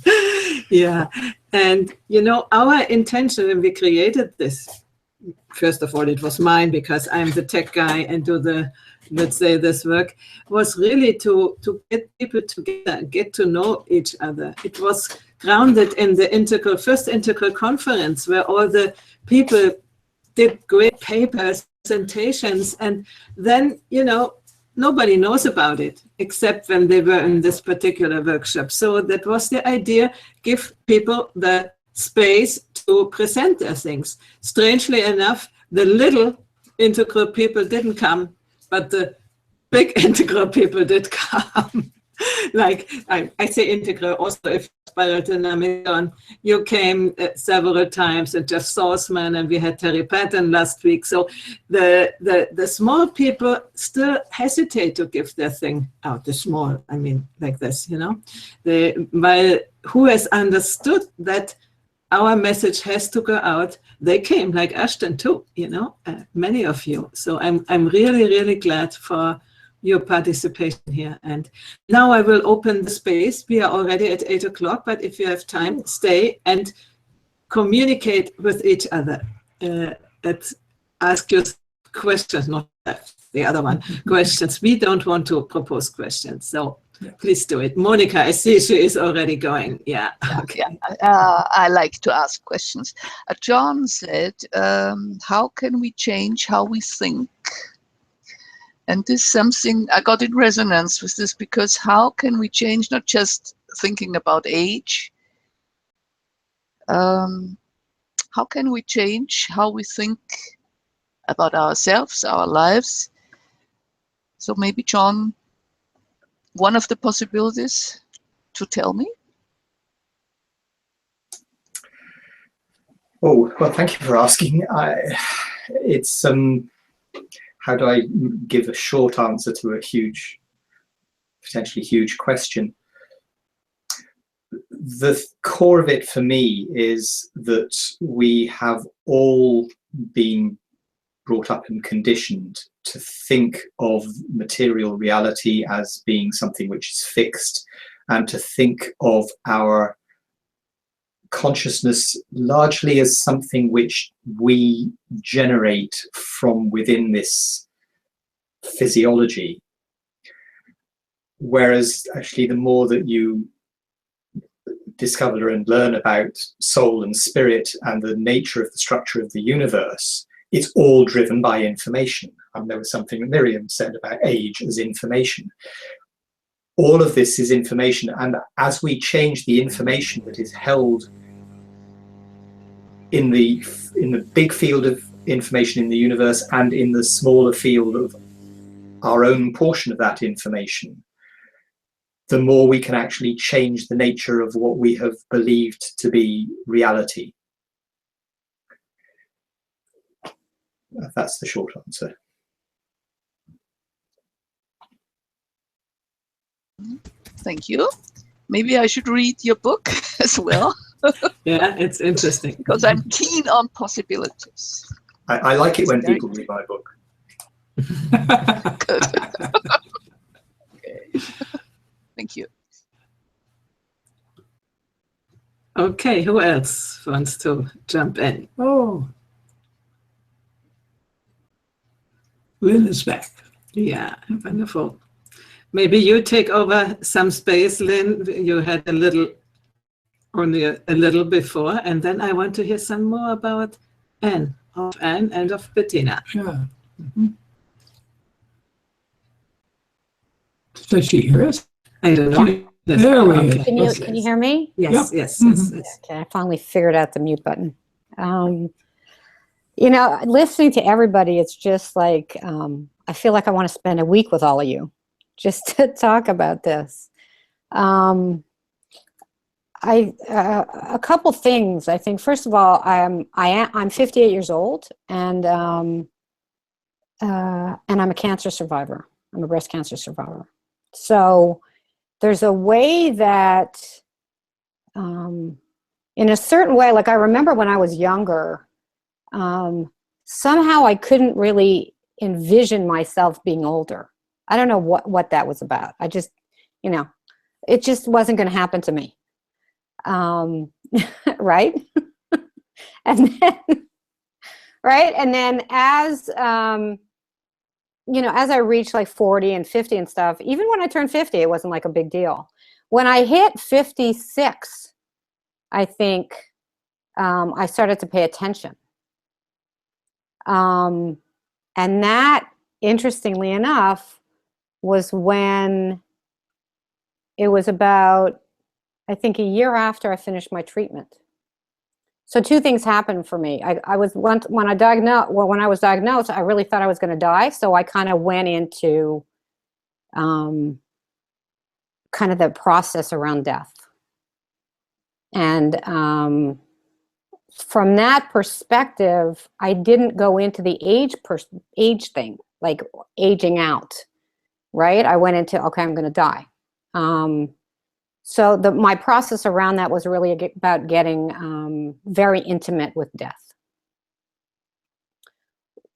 Yeah. And, our intention when we created this, first of all, it was mine because I'm the tech guy and do this work, was really to get people together, get to know each other. It was grounded in the first integral conference, where all the people did great papers, presentations, and then, nobody knows about it except when they were in this particular workshop. So that was the idea, give people the space to present their things. Strangely enough, the little integral people didn't come, but the big integral people did come. Like I say integral, also if spiral dynamic on, you came several times, and Jeff Salzman, and we had Terry Patton last week. So the small people still hesitate to give their thing out. The small, I mean, like this, while who has understood that our message has to go out, they came, like Ashton too, many of you. So I'm really, really glad for your participation here. And now I will open the space. We are already at 8 o'clock, but if you have time, stay and communicate with each other. Ask your questions, not the other one, questions. We don't want to propose questions, so please do it. Monica, I see she is already going. Yeah. Okay. I like to ask questions. John said, how can we change how we think? And this is something I got in resonance with this, because how can we change not just thinking about age? How can we change how we think about ourselves, our lives? So maybe, John, one of the possibilities to tell me? Oh, well, thank you for asking. It's how do I give a short answer to a potentially huge question? The core of it for me is that we have all been brought up and conditioned to think of material reality as being something which is fixed, and to think of our consciousness largely as something which we generate from within this physiology. Whereas actually the more that you discover and learn about soul and spirit and the nature of the structure of the universe, it's all driven by information. And there was something that Miriam said about age as information. All of this is information, and as we change the information that is held in the big field of information in the universe and in the smaller field of our own portion of that information, the more we can actually change the nature of what we have believed to be reality. That's the short answer. Thank you. Maybe I should read your book as well. Yeah, it's interesting. Because I'm keen on possibilities. I like it when people read my book. Good. Okay. Thank you. Okay, who else wants to jump in? Oh, Lynn is back. Yeah, wonderful. Maybe you take over some space, Lynn. You had only a little before, and then I want to hear some more about Anne and of Bettina. Yeah. Does she hear us? I don't know. There we Okay. go. Can you hear me? Yes, Yep. yes, yes, yes. Okay, I finally figured out the mute button. You know, listening to everybody, it's just like, I feel like I want to spend a week with all of you just to talk about this. A couple things. I think, first of all, I'm 58 years old, and I'm a cancer survivor. I'm a breast cancer survivor. So there's a way that, in a certain way, like I remember when I was younger, somehow I couldn't really envision myself being older. I don't know what that was about. I just, you know, it just wasn't going to happen to me. Right? And then, right? And then as, you know, as I reached like 40 and 50 and stuff, even when I turned 50, it wasn't like a big deal. When I hit 56, I think I started to pay attention. And that, interestingly enough, was when it was about, I think, a year after I finished my treatment. So two things happened for me. When I was diagnosed, I really thought I was going to die. So I kind of went into kind of the process around death. And from that perspective, I didn't go into the age thing, like aging out, right? I went into, okay, I'm going to die. So my process around that was really about getting very intimate with death.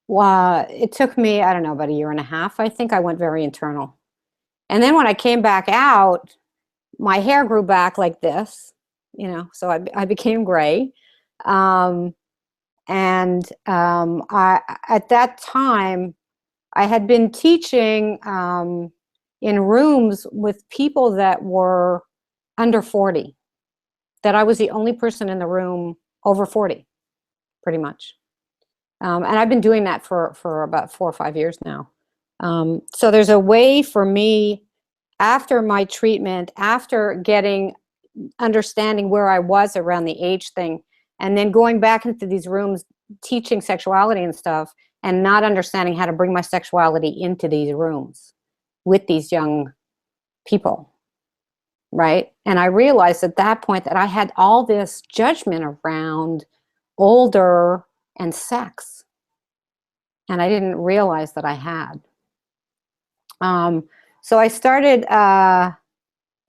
Well, it took me, I don't know, about a year and a half. I think I went very internal. And then when I came back out, my hair grew back like this, you know, so I became gray. At that time, I had been teaching in rooms with people that were under 40, that I was the only person in the room over 40, pretty much. And I've been doing that for about 4 or 5 years now. So there's a way for me, after my treatment, after understanding where I was around the age thing, and then going back into these rooms, teaching sexuality and stuff, and not understanding how to bring my sexuality into these rooms with these young people. Right? And I realized at that point that I had all this judgment around older and sex. And I didn't realize that I had. So I started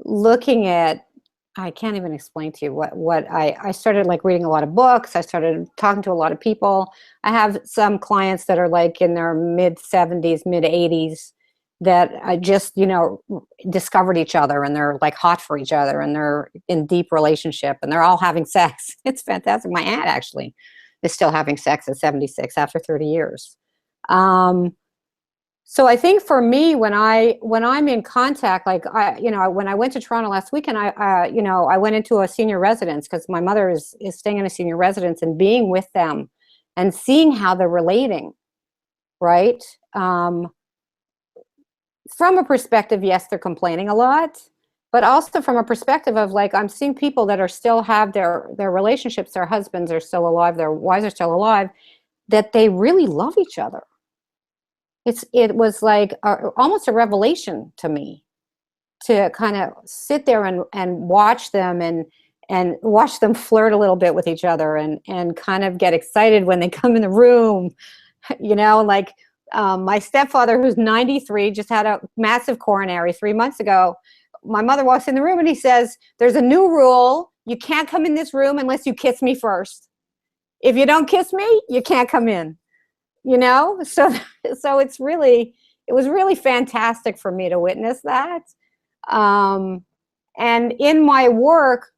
looking at, I can't even explain to you what I started like reading a lot of books. I started talking to a lot of people. I have some clients that are like in their mid 70s, mid 80s, that I just, you know, discovered each other, and they're like hot for each other, and they're in deep relationship, and they're all having sex. It's fantastic. My aunt actually is still having sex at 76 after 30 years. So I think for me, when I'm in contact, like when I went to Toronto last weekend, I went into a senior residence because my mother is staying in a senior residence, and being with them and seeing how they're relating, right? From a perspective, yes, they're complaining a lot, but also from a perspective of like, I'm seeing people that are still have their relationships, their husbands are still alive, their wives are still alive, that they really love each other. It was like almost a revelation to me to kind of sit there and watch them and watch them flirt a little bit with each other and kind of get excited when they come in the room, you know, like my stepfather, who's 93, just had a massive coronary 3 months ago. My mother walks in the room and he says, there's a new rule. you can't come in this room unless you kiss me first. If you don't kiss me, you can't come in. You know, so it was really fantastic for me to witness that. And in my work,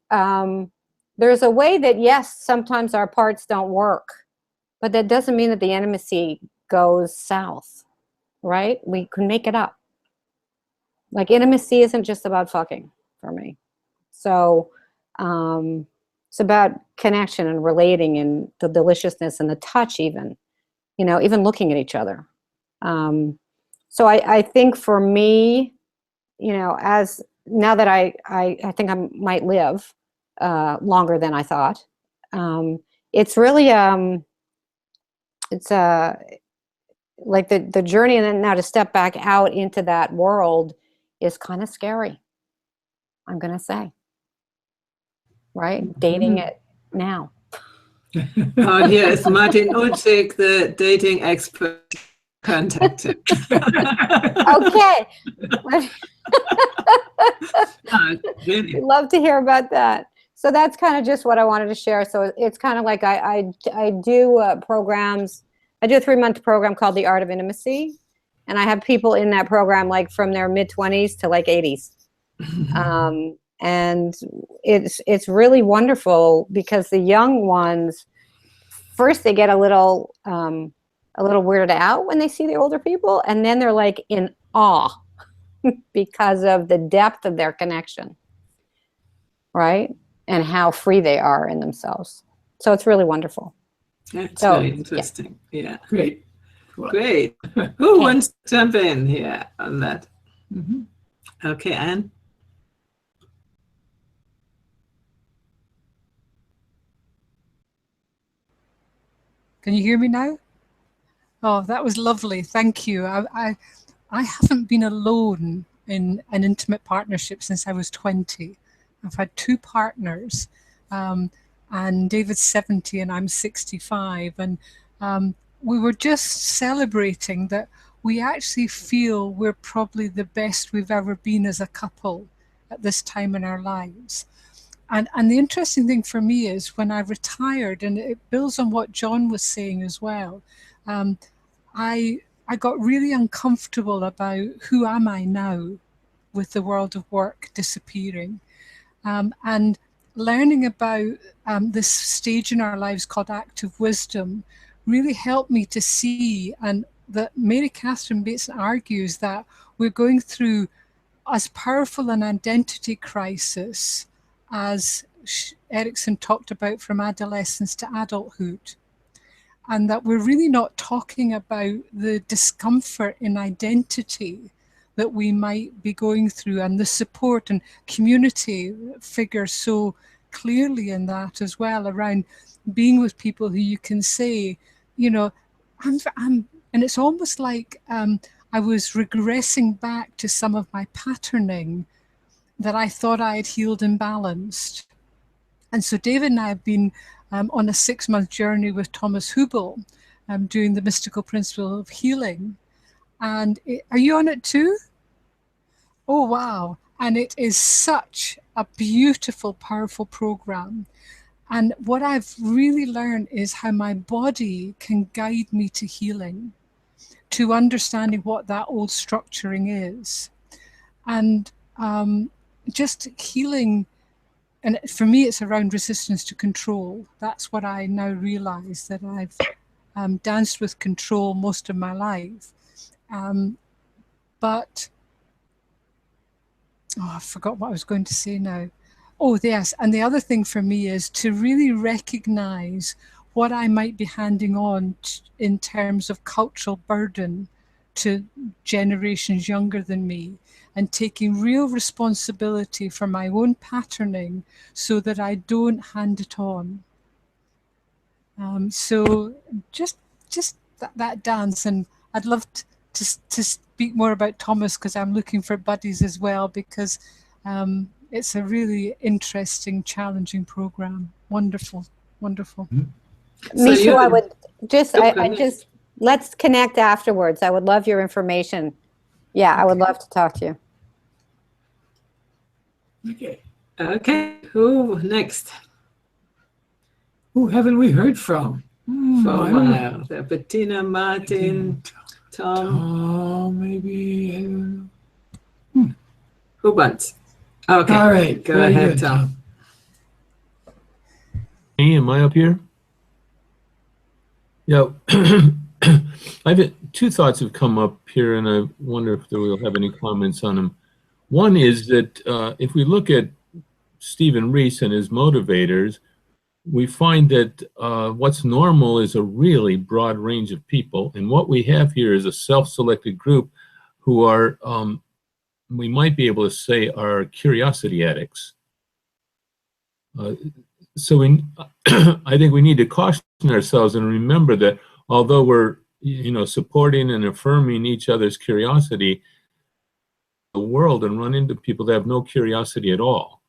there's a way that, yes, sometimes our parts don't work, but that doesn't mean that the intimacy goes south, right? We can make it up. Like, intimacy isn't just about fucking for me. So it's about connection and relating and the deliciousness and the touch even. You know, even looking at each other. So I think for me, you know, as now that I think I might live longer than I thought, it's really it's like the journey, and then now to step back out into that world is kind of scary. I'm gonna say, right? Dating it now. Here is Martin Ucik, the dating expert. Contacted. Okay. Really? Love to hear about that. So that's kind of just what I wanted to share. So it's kind of like I do programs. I do a 3-month program called The Art of Intimacy, and I have people in that program like from their mid-20s to like 80s. And it's really wonderful because the young ones, first they get a little weirded out when they see the older people, and then they're like in awe because of the depth of their connection, right? And how free they are in themselves. So it's really wonderful. That's very interesting. Yeah. Great. Great. Who wants to jump in here on that? Okay, Anne. Can you hear me now? Oh, that was lovely. Thank you. I haven't been alone in an intimate partnership since I was 20. I've had 2 partners, and David's 70 and I'm 65. And we were just celebrating that we actually feel we're probably the best we've ever been as a couple at this time in our lives. And the interesting thing for me is when I retired, and it builds on what John was saying as well, I got really uncomfortable about who am I now with the world of work disappearing. And learning about this stage in our lives called active wisdom really helped me to see, and that Mary Catherine Bateson argues that we're going through as powerful an identity crisis as Erickson talked about from adolescence to adulthood. And that we're really not talking about the discomfort in identity that we might be going through, and the support and community figures so clearly in that as well, around being with people who you can say, you know, I'm and it's almost like I was regressing back to some of my patterning that I thought I had healed and balanced. And so David and I have been on a 6-month journey with Thomas Hubel, doing the mystical principle of healing. And are you on it too? Oh, wow. And it is such a beautiful, powerful program. And what I've really learned is how my body can guide me to healing, to understanding what that old structuring is. And just healing. And for me, it's around resistance to control. That's what I now realize, that I've danced with control most of my life. But, I forgot what I was going to say now. Oh, yes. And the other thing for me is to really recognize what I might be handing on in terms of cultural burden to generations younger than me, and taking real responsibility for my own patterning so that I don't hand it on. So just that dance, and I'd love to speak more about Thomas, because I'm looking for buddies as well, because it's a really interesting, challenging program. Wonderful, wonderful. Me too. I would just, let's connect afterwards. I would love your information. Yeah, okay. I would love to talk to you. Okay. Okay, who next? Who haven't we heard from? For a I don't know. while. There are Bettina, Martin, Tom. Tom, maybe. Who wants? Okay. All right. Go very ahead, good, Tom. Me, am I up here? Yeah. Two thoughts have come up here, and I wonder if we'll have any comments on them. One is that if we look at Stephen Rees and his motivators, we find that what's normal is a really broad range of people. And what we have here is a self-selected group who are, we might be able to say, are curiosity addicts. So I think we need to caution ourselves and remember that although we're, supporting and affirming each other's curiosity, the world and run into people that have no curiosity at all.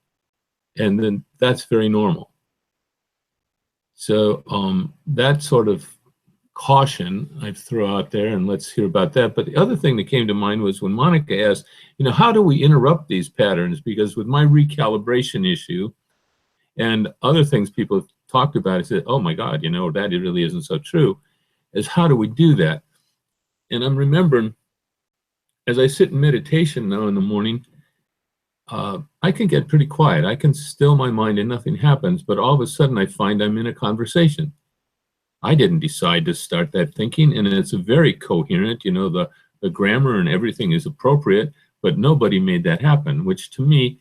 And then that's very normal. So that sort of caution I'd throw out there, and let's hear about that. But the other thing that came to mind was when Monica asked, how do we interrupt these patterns? Because with my recalibration issue and other things people have talked about, I said, oh my God, that it really isn't so true, is how do we do that? And I'm remembering, as I sit in meditation now in the morning, I can get pretty quiet. I can still my mind and nothing happens, but all of a sudden I find I'm in a conversation. I didn't decide to start that thinking, and it's very coherent, the grammar and everything is appropriate, but nobody made that happen, which to me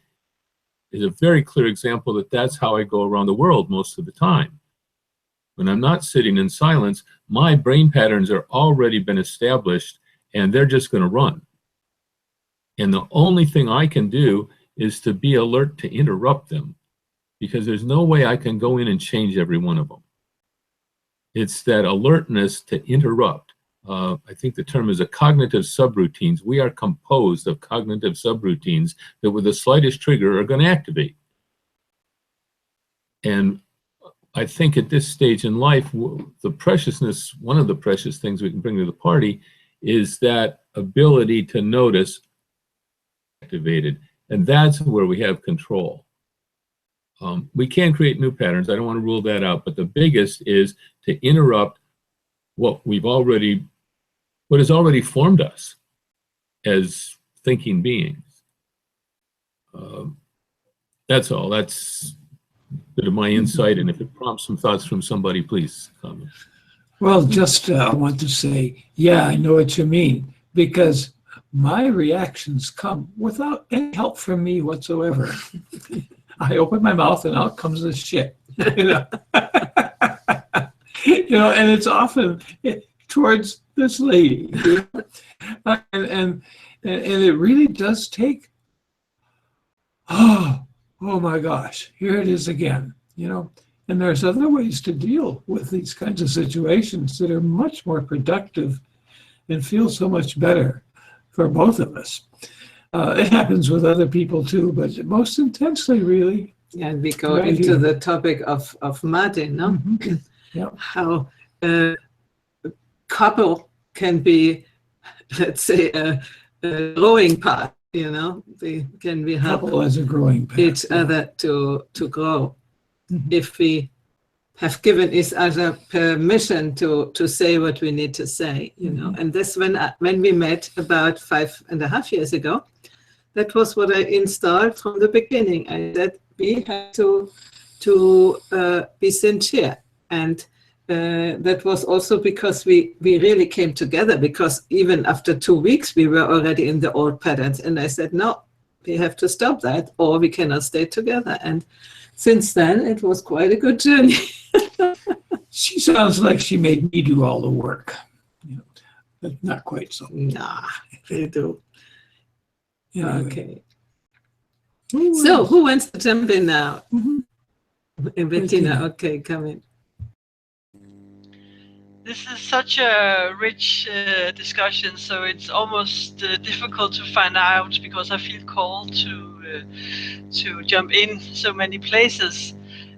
is a very clear example that that's how I go around the world most of the time. When I'm not sitting in silence, my brain patterns are already been established and they're just going to run. And the only thing I can do is to be alert to interrupt them, because there's no way I can go in and change every one of them. It's that alertness to interrupt. I think the term is a cognitive subroutines. We are composed of cognitive subroutines that with the slightest trigger are going to activate. And I think at this stage in life, the preciousness, one of the precious things we can bring to the party is that ability to notice activated. And that's where we have control. We can create new patterns. I don't want to rule that out, but the biggest is to interrupt what has already formed us as thinking beings. That's all. That's a bit of my insight, and if it prompts some thoughts from somebody, please comment. Well, just I want to say, yeah, I know what you mean, because my reactions come without any help from me whatsoever. I open my mouth and out comes the shit. And it's often towards this lady. And it really does take, oh my gosh, here it is again, And there's other ways to deal with these kinds of situations that are much more productive and feel so much better for both of us. It happens with other people too, but most intensely, really. And we go into the topic of Martin, no? Mm-hmm. Yeah. How a couple can be, let's say, a growing path, They can be couple as a growing path, each other to grow. Mm-hmm. If we have given each other permission to say what we need to say, And this, when we met about 5.5 years ago, that was what I installed from the beginning. I said we have to be sincere, and that was also because we really came together. Because even after 2 weeks, we were already in the old patterns, and I said no, we have to stop that, or we cannot stay together. And since then, it was quite a good journey. She sounds like she made me do all the work, but not quite so. Nah, they do. Anyway. Okay. So, who wants to jump in now? Mm-hmm. Bettina, okay, come in. This is such a rich discussion, so it's almost difficult to find out, because I feel called to jump in so many places.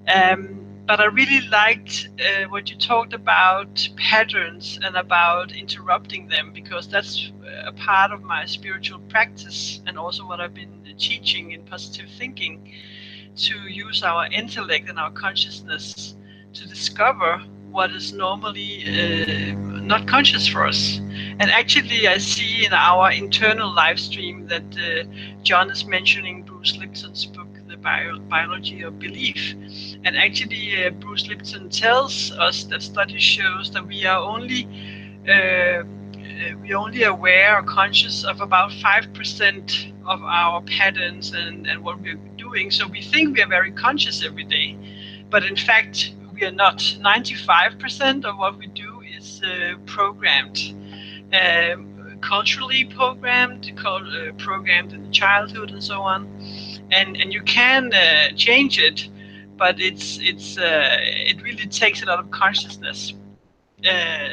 But I really liked what you talked about patterns and about interrupting them, because that's a part of my spiritual practice and also what I've been teaching in positive thinking. to use our intellect and our consciousness to discover what is normally not conscious for us. And actually, I see in our internal live stream that John is mentioning Bruce Lipton's book, The Biology of Belief. And actually, Bruce Lipton tells us that study shows that we are only aware or conscious of about 5% of our patterns and what we're doing. So we think we are very conscious every day, but in fact, we are not. 95% of what we do is programmed, culturally programmed, programmed in childhood and so on. And you can change it, but it really takes a lot of consciousness.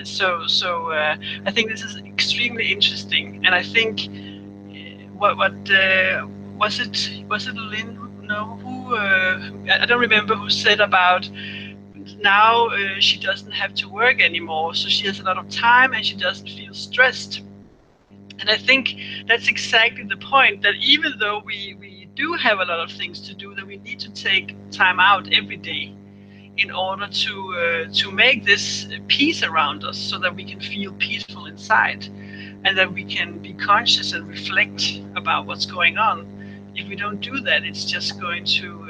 So I think this is extremely interesting, and I think what was it Lynn? No, who I don't remember who said about now she doesn't have to work anymore, so she has a lot of time and she doesn't feel stressed. And I think that's exactly the point, that even though we do have a lot of things to do, that we need to take time out every day in order to make this peace around us, so that we can feel peaceful inside and that we can be conscious and reflect about what's going on. If we don't do that, it's just going to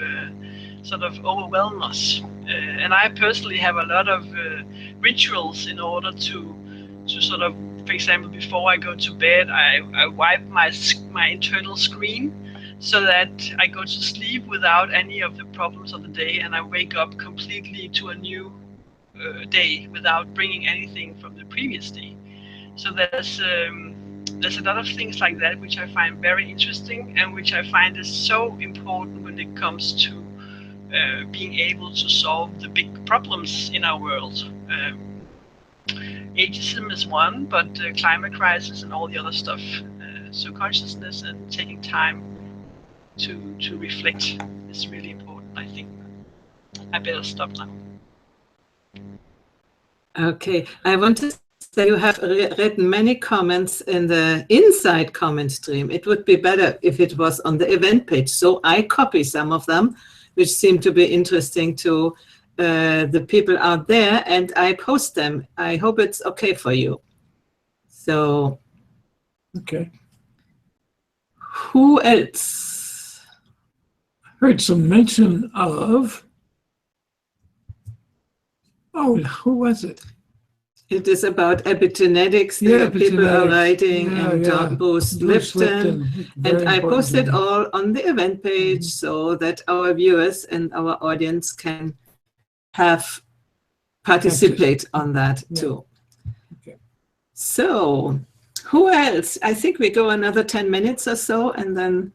sort of overwhelm us. And I personally have a lot of rituals in order to sort of, for example, before I go to bed, I wipe my internal screen, so that I go to sleep without any of the problems of the day, and I wake up completely to a new day without bringing anything from the previous day. So there's a lot of things like that which I find very interesting, and which I find is so important when it comes to being able to solve the big problems in our world. Ageism is one, but climate crisis and all the other stuff. So consciousness and taking time to reflect is really important, I think. I better stop now. Okay, I want to say you have written many comments in the inside comment stream. It would be better if it was on the event page. So I copy some of them, which seem to be interesting to the people out there, and I post them. I hope it's okay for you. So, okay. Who else? Heard some mention of, oh, who was it? It is about epigenetics. Yeah, people are writing, yeah, and yeah. Bruce Lipton. And I posted all on the event page, so that our viewers and our audience can participate on that too. Okay. So, who else? I think we go another 10 minutes or so, and then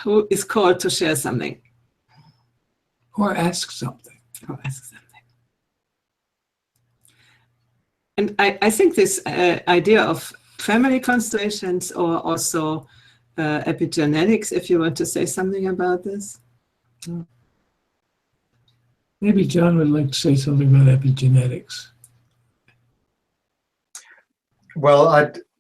who is called to share something? Or ask something. Or ask something. And I think this idea of family constellations, or also epigenetics, if you want to say something about this. Maybe John would like to say something about epigenetics. Well,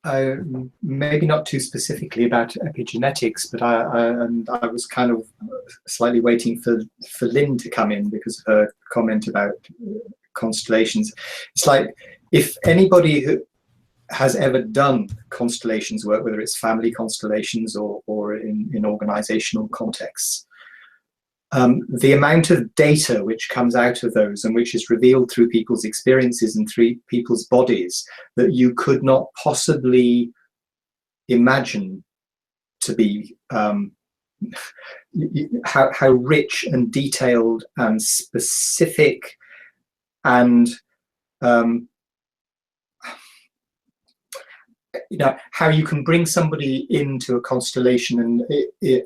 I maybe not too specifically about epigenetics, but I was kind of slightly waiting for Lynn to come in because of her comment about constellations. It's like, if anybody who has ever done constellations work, whether it's family constellations or in organizational contexts, the amount of data which comes out of those and which is revealed through people's experiences and through people's bodies that you could not possibly imagine to be how rich and detailed and specific and you know, how you can bring somebody into a constellation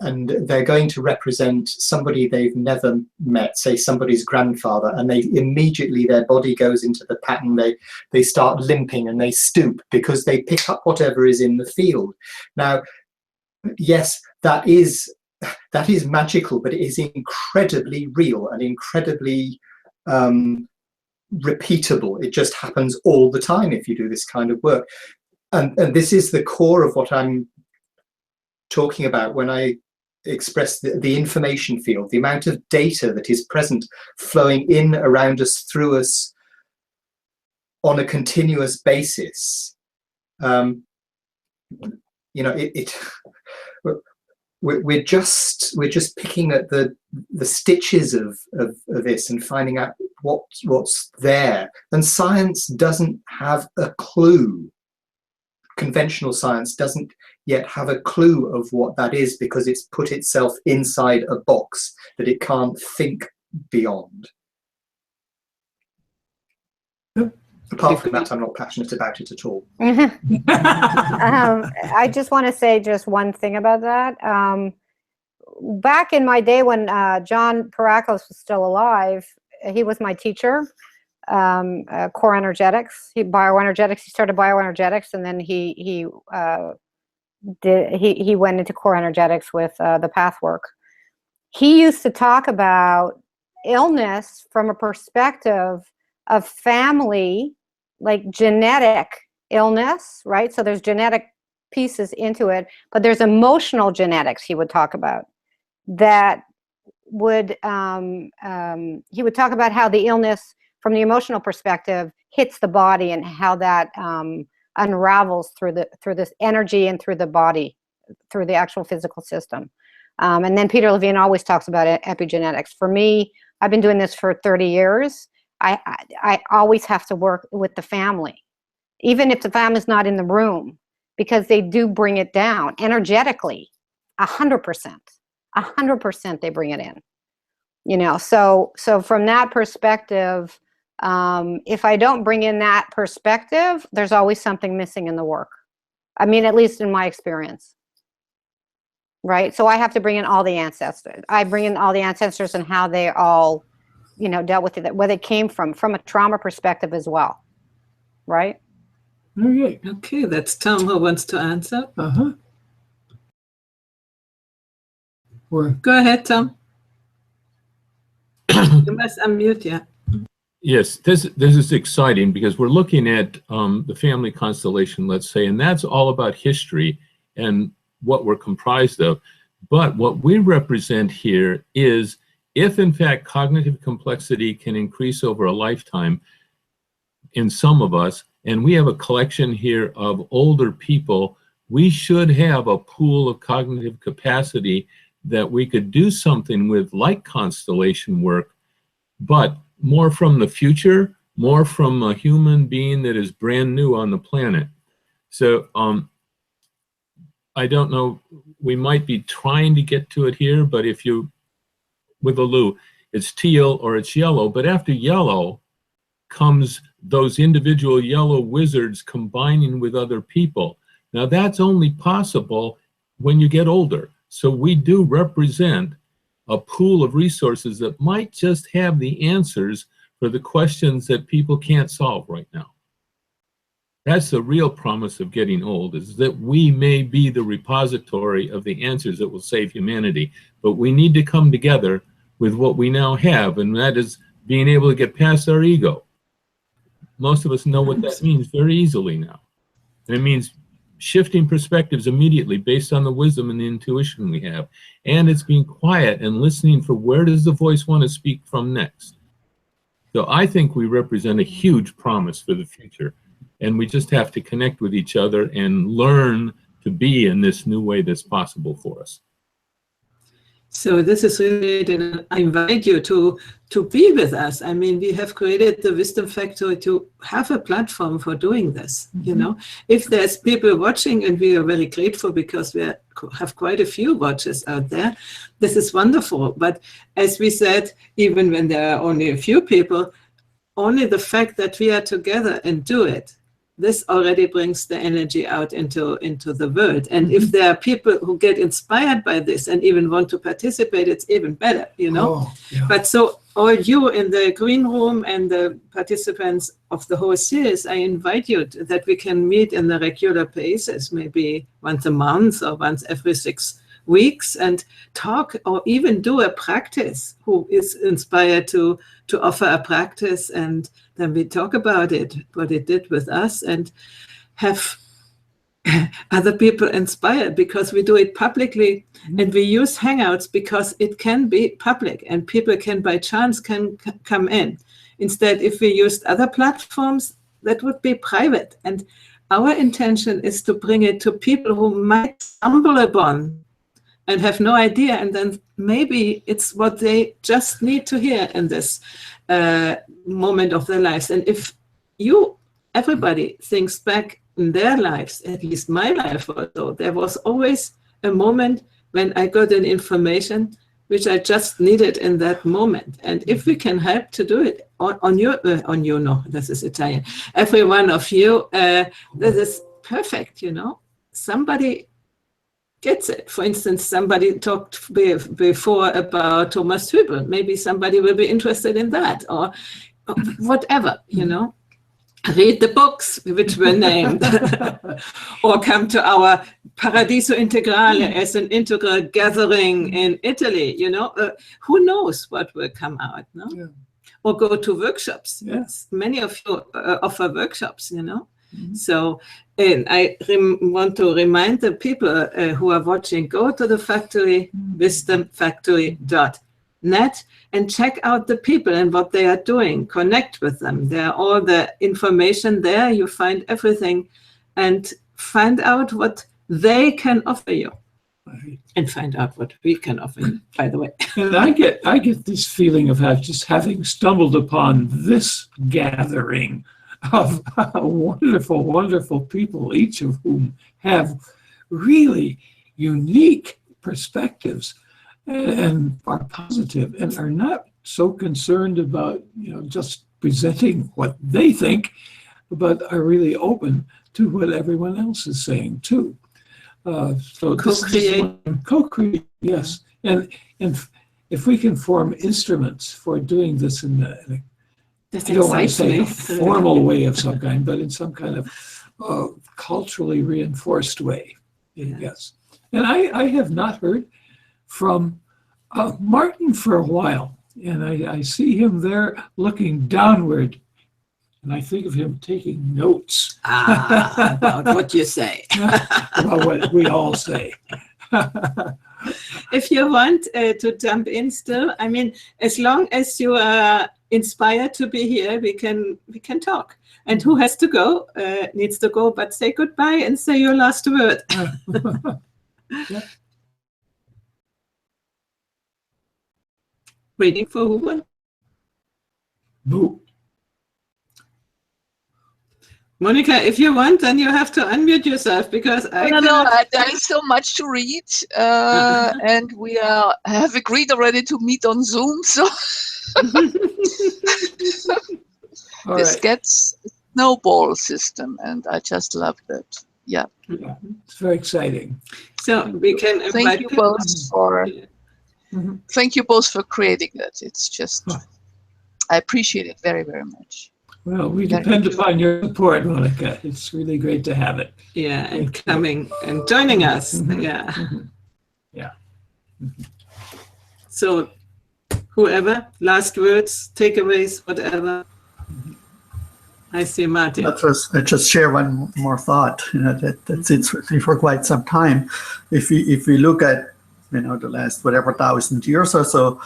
and they're going to represent somebody they've never met, say somebody's grandfather, and they immediately, their body goes into the pattern, they start limping and they stoop because they pick up whatever is in the field. Now, yes, that is magical, but it is incredibly real and incredibly repeatable. It just happens all the time if you do this kind of work. And this is the core of what I'm talking about when I express the information field, the amount of data that is present, flowing in, around us, through us, on a continuous basis. You know, we're just picking at the stitches of this and finding out what's there. And science doesn't have a clue. Conventional science doesn't yet have a clue of what that is, because it's put itself inside a box that it can't think beyond. Apart from that, I'm not passionate about it at all. I just want to say just one thing about that. Back in my day when John Parakos was still alive, he was my teacher, core energetics, bioenergetics. He started bioenergetics, and then he went into core energetics with the path work. He used to talk about illness from a perspective of family, like genetic illness, right? So there's genetic pieces into it, but there's emotional genetics he would talk about. That would, he would talk about how the illness from the emotional perspective hits the body, and how that unravels through this energy and through the body, through the actual physical system. And then Peter Levine always talks about epigenetics. For me, I've been doing this for 30 years. I always have to work with the family, even if the family's not in the room, because they do bring it down energetically, 100%. 100% they bring it in, you know. So from that perspective, if I don't bring in that perspective, there's always something missing in the work. I mean, at least in my experience, right? So I have to bring in all the ancestors. I bring in all the ancestors and how they all, you know, dealt with it, where they came from a trauma perspective as well, right? All right. Okay, that's Tom who wants to answer. Go ahead, Tom. You must unmute, yeah. Yes, this is exciting, because we're looking at the family constellation, let's say, and that's all about history and what we're comprised of. But what we represent here is, if in fact cognitive complexity can increase over a lifetime in some of us, and we have a collection here of older people, we should have a pool of cognitive capacity that we could do something with, like constellation work, but more from the future, more from a human being that is brand new on the planet. So I don't know, we might be trying to get to it here, but if you, with a Lou, it's teal or it's yellow, but after yellow comes those individual yellow wizards combining with other people. Now that's only possible when you get older. So we do represent a pool of resources that might just have the answers for the questions that people can't solve right now. That's the real promise of getting old, is that we may be the repository of the answers that will save humanity. But we need to come together with what we now have, and that is being able to get past our ego. Most of us know what that means very easily now. And it means shifting perspectives immediately based on the wisdom and the intuition we have. And it's being quiet and listening for where does the voice want to speak from next. So I think we represent a huge promise for the future. And we just have to connect with each other and learn to be in this new way that's possible for us. So this is really, and I invite you to be with us. I mean, we have created the Wisdom Factory to have a platform for doing this. You know, if there's people watching, and we are very grateful because we have quite a few watchers out there, this is wonderful. But as we said, even when there are only a few people, only the fact that we are together and do it, this already brings the energy out into the world. And if there are people who get inspired by this and even want to participate, it's even better, you know. But so all you in the green room and the participants of the whole series, I invite you that we can meet in the regular basis, maybe once a month or once every 6 weeks, and talk, or even do a practice, who is inspired to offer a practice, and then we talk about it, what it did with us, and have other people inspired, because we do it publicly, and we use Hangouts because it can be public and people can by chance can come in. Instead, if we used other platforms, that would be private. And our intention is to bring it to people who might stumble upon and have no idea, and then maybe it's what they just need to hear in this moment of their lives. And if everybody thinks back in their lives, at least my life also, there was always a moment when I got an information which I just needed in that moment. And if we can help to do it no, this is Italian, every one of you, this is perfect, you know. Somebody gets it. For instance, somebody talked before about Thomas Hübel. Maybe somebody will be interested in that, or whatever, you know. Read the books which were named, or come to our Paradiso Integrale as an integral gathering in Italy, you know. Who knows what will come out, no? Yeah. Or go to workshops. Yes. Many of you offer workshops, you know. So, and I want to remind the people who are watching, go to the factory, wisdomfactory.net, and check out the people and what they are doing. Connect with them. There are all the information there. You find everything, and find out what they can offer you. Right. And find out what we can offer you, by the way. And I get this feeling of just having stumbled upon this gathering of wonderful, wonderful people, each of whom have really unique perspectives and are positive and are not so concerned about, you know, just presenting what they think, but are really open to what everyone else is saying too. So co-create, yes. And if we can form instruments for doing this in a I don't want to say a formal way of some kind, but in some kind of culturally reinforced way, yes. And I have not heard from Martin for a while, and I see him there looking downward, and I think of him taking notes. About what you say. About what we all say. If you want to jump in still, I mean, as long as you are inspired to be here, we can talk. And who has to go needs to go, but say goodbye and say your last word. Yeah. Waiting for who? Boo. Monica, if you want, then you have to unmute yourself, because there is so much to read, and we have agreed already to meet on Zoom. So this gets a snowball system, and I just love that. Yeah, it's very exciting. So we can thank you both for thank you both for creating that. It's just I appreciate it very, very much. Well, we depend upon your support, Monica. It's really great to have it. Yeah, and coming and joining us. Yeah. Yeah. So, whoever, last words, takeaways, whatever. I see Martin. I just share one more thought, you know, that sits with me for quite some time. If we look at, you know, the last whatever 1,000 years or so,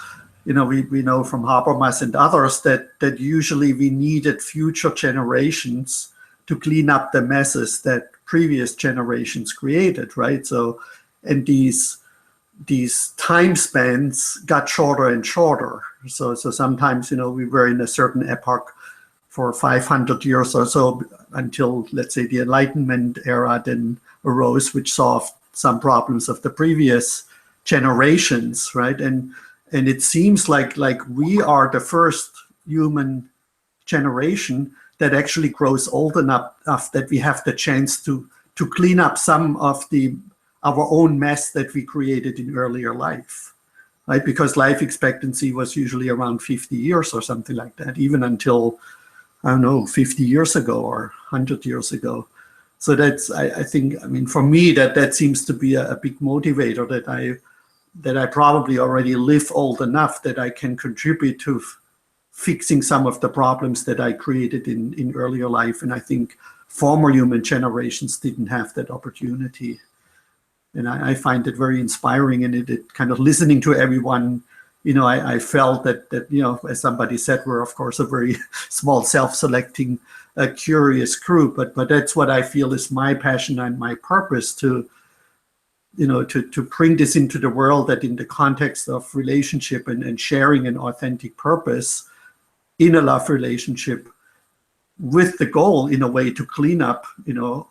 you know, we know from Habermas and others that usually we needed future generations to clean up the messes that previous generations created, right? So, and these time spans got shorter and shorter. So sometimes, you know, we were in a certain epoch for 500 years or so until, let's say, the Enlightenment era then arose, which solved some problems of the previous generations, right? And it seems like we are the first human generation that actually grows old enough that we have the chance to clean up some of our own mess that we created in earlier life, right? Because life expectancy was usually around 50 years or something like that, even until, I don't know, 50 years ago or 100 years ago. So that's, I think, I mean, for me, that seems to be a big motivator, that I probably already live old enough that I can contribute to fixing some of the problems that I created in earlier life. And I think former human generations didn't have that opportunity. And I find it very inspiring, and it kind of listening to everyone, you know, I felt that, you know, as somebody said, we're of course a very small self-selecting, curious group, but that's what I feel is my passion and my purpose, to, you know, to bring this into the world, that in the context of relationship and sharing an authentic purpose in a love relationship, with the goal in a way to clean up, you know,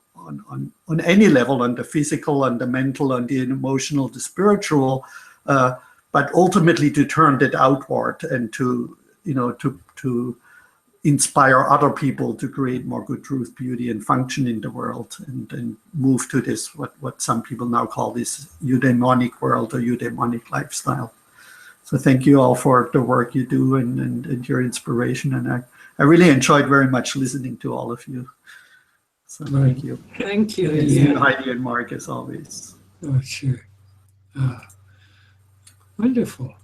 on any level, on the physical, on the mental, on the emotional, the spiritual, but ultimately to turn that outward and to, you know, to inspire other people to create more good, truth, beauty, and function in the world, and move to this, what some people now call this eudaimonic world or eudaimonic lifestyle. So thank you all for the work you do and your inspiration. And I really enjoyed very much listening to all of you. So thank you. Thank you. Thank you, Heidi and Mark, as always. Oh, sure. Wonderful.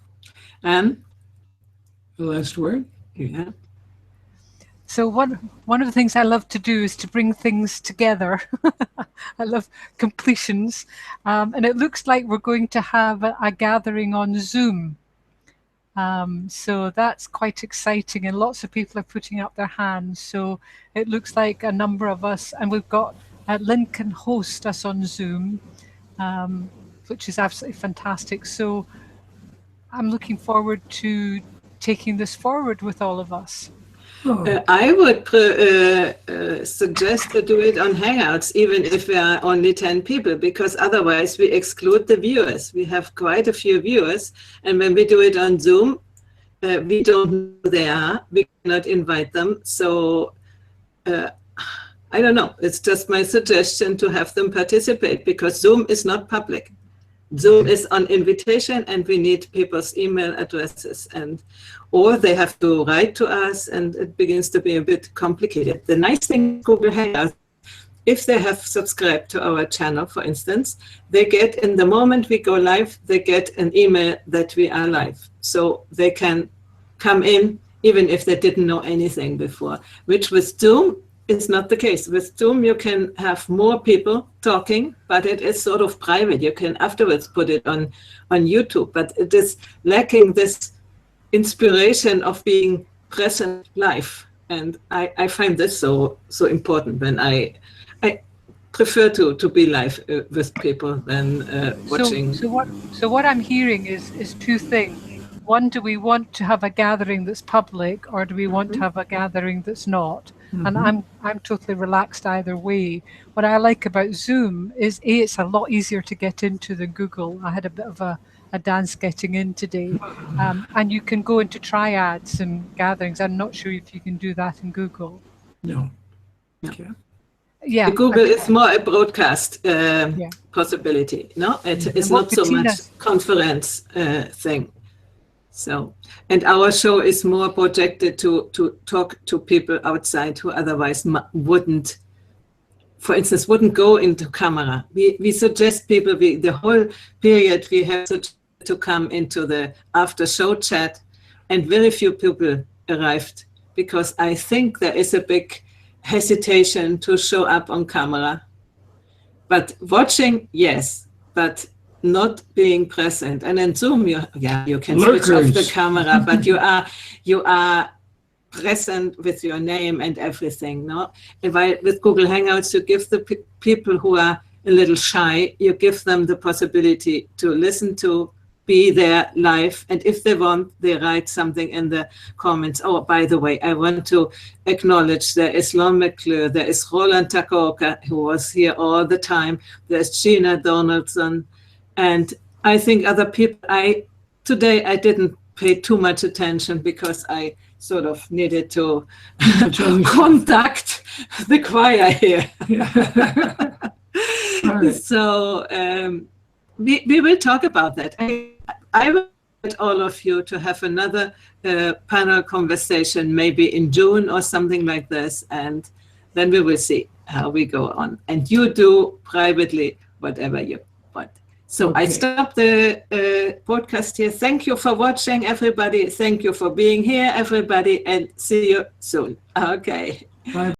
And the last word? Yeah. So one of the things I love to do is to bring things together. I love completions. And it looks like we're going to have a gathering on Zoom. So that's quite exciting, and lots of people are putting up their hands. So it looks like a number of us, and we've got Lynn can host us on Zoom, which is absolutely fantastic. So I'm looking forward to taking this forward with all of us. I would suggest to do it on Hangouts, even if there are only 10 people, because otherwise we exclude the viewers. We have quite a few viewers, and when we do it on Zoom, we don't know who they are. We cannot invite them. So I don't know. It's just my suggestion to have them participate, because Zoom is not public. Zoom is on invitation, and we need people's email addresses, or they have to write to us, and it begins to be a bit complicated. The nice thing with Google Hangouts, if they have subscribed to our channel, for instance, they get, in the moment we go live, they get an email that we are live. So they can come in even if they didn't know anything before, which with Zoom is not the case. With Zoom, you can have more people talking, but it is sort of private. You can afterwards put it on YouTube, but it is lacking this inspiration of being present live. And I find this so important when I prefer to be live with people than watching. So what I'm hearing is two things. One, do we want to have a gathering that's public, or do we want to have a gathering that's not? And I'm totally relaxed either way. What I like about Zoom is it's a lot easier to get into than Google. I had a bit of a dance getting in today, and you can go into triads and gatherings. I'm not sure if you can do that in Google. No. Okay. Yeah, Google is more a broadcast possibility. No, it's not so much conference thing. So, and our show is more projected to talk to people outside who otherwise wouldn't, for instance, wouldn't go into camera. We suggest people, the whole period we have to come into the after show chat, and very few people arrived, because I think there is a big hesitation to show up on camera. But watching, yes, but not being present. And in Zoom, you can switch off the camera, but you are present with your name and everything. No, with Google Hangouts, you give the people who are a little shy, you give them the possibility to listen to, be there live, and if they want, they write something in the comments. Oh, by the way, I want to acknowledge there is Lon McClure, there is Roland Takaoka, who was here all the time, there's Gina Donaldson, and I think other people. Today I didn't pay too much attention because I sort of needed to contact the choir here. Right. So we will talk about that. I will invite all of you to have another panel conversation, maybe in June or something like this, and then we will see how we go on. And you do privately whatever you want. So okay. I stop the podcast here. Thank you for watching, everybody. Thank you for being here, everybody, and see you soon. Okay. Bye.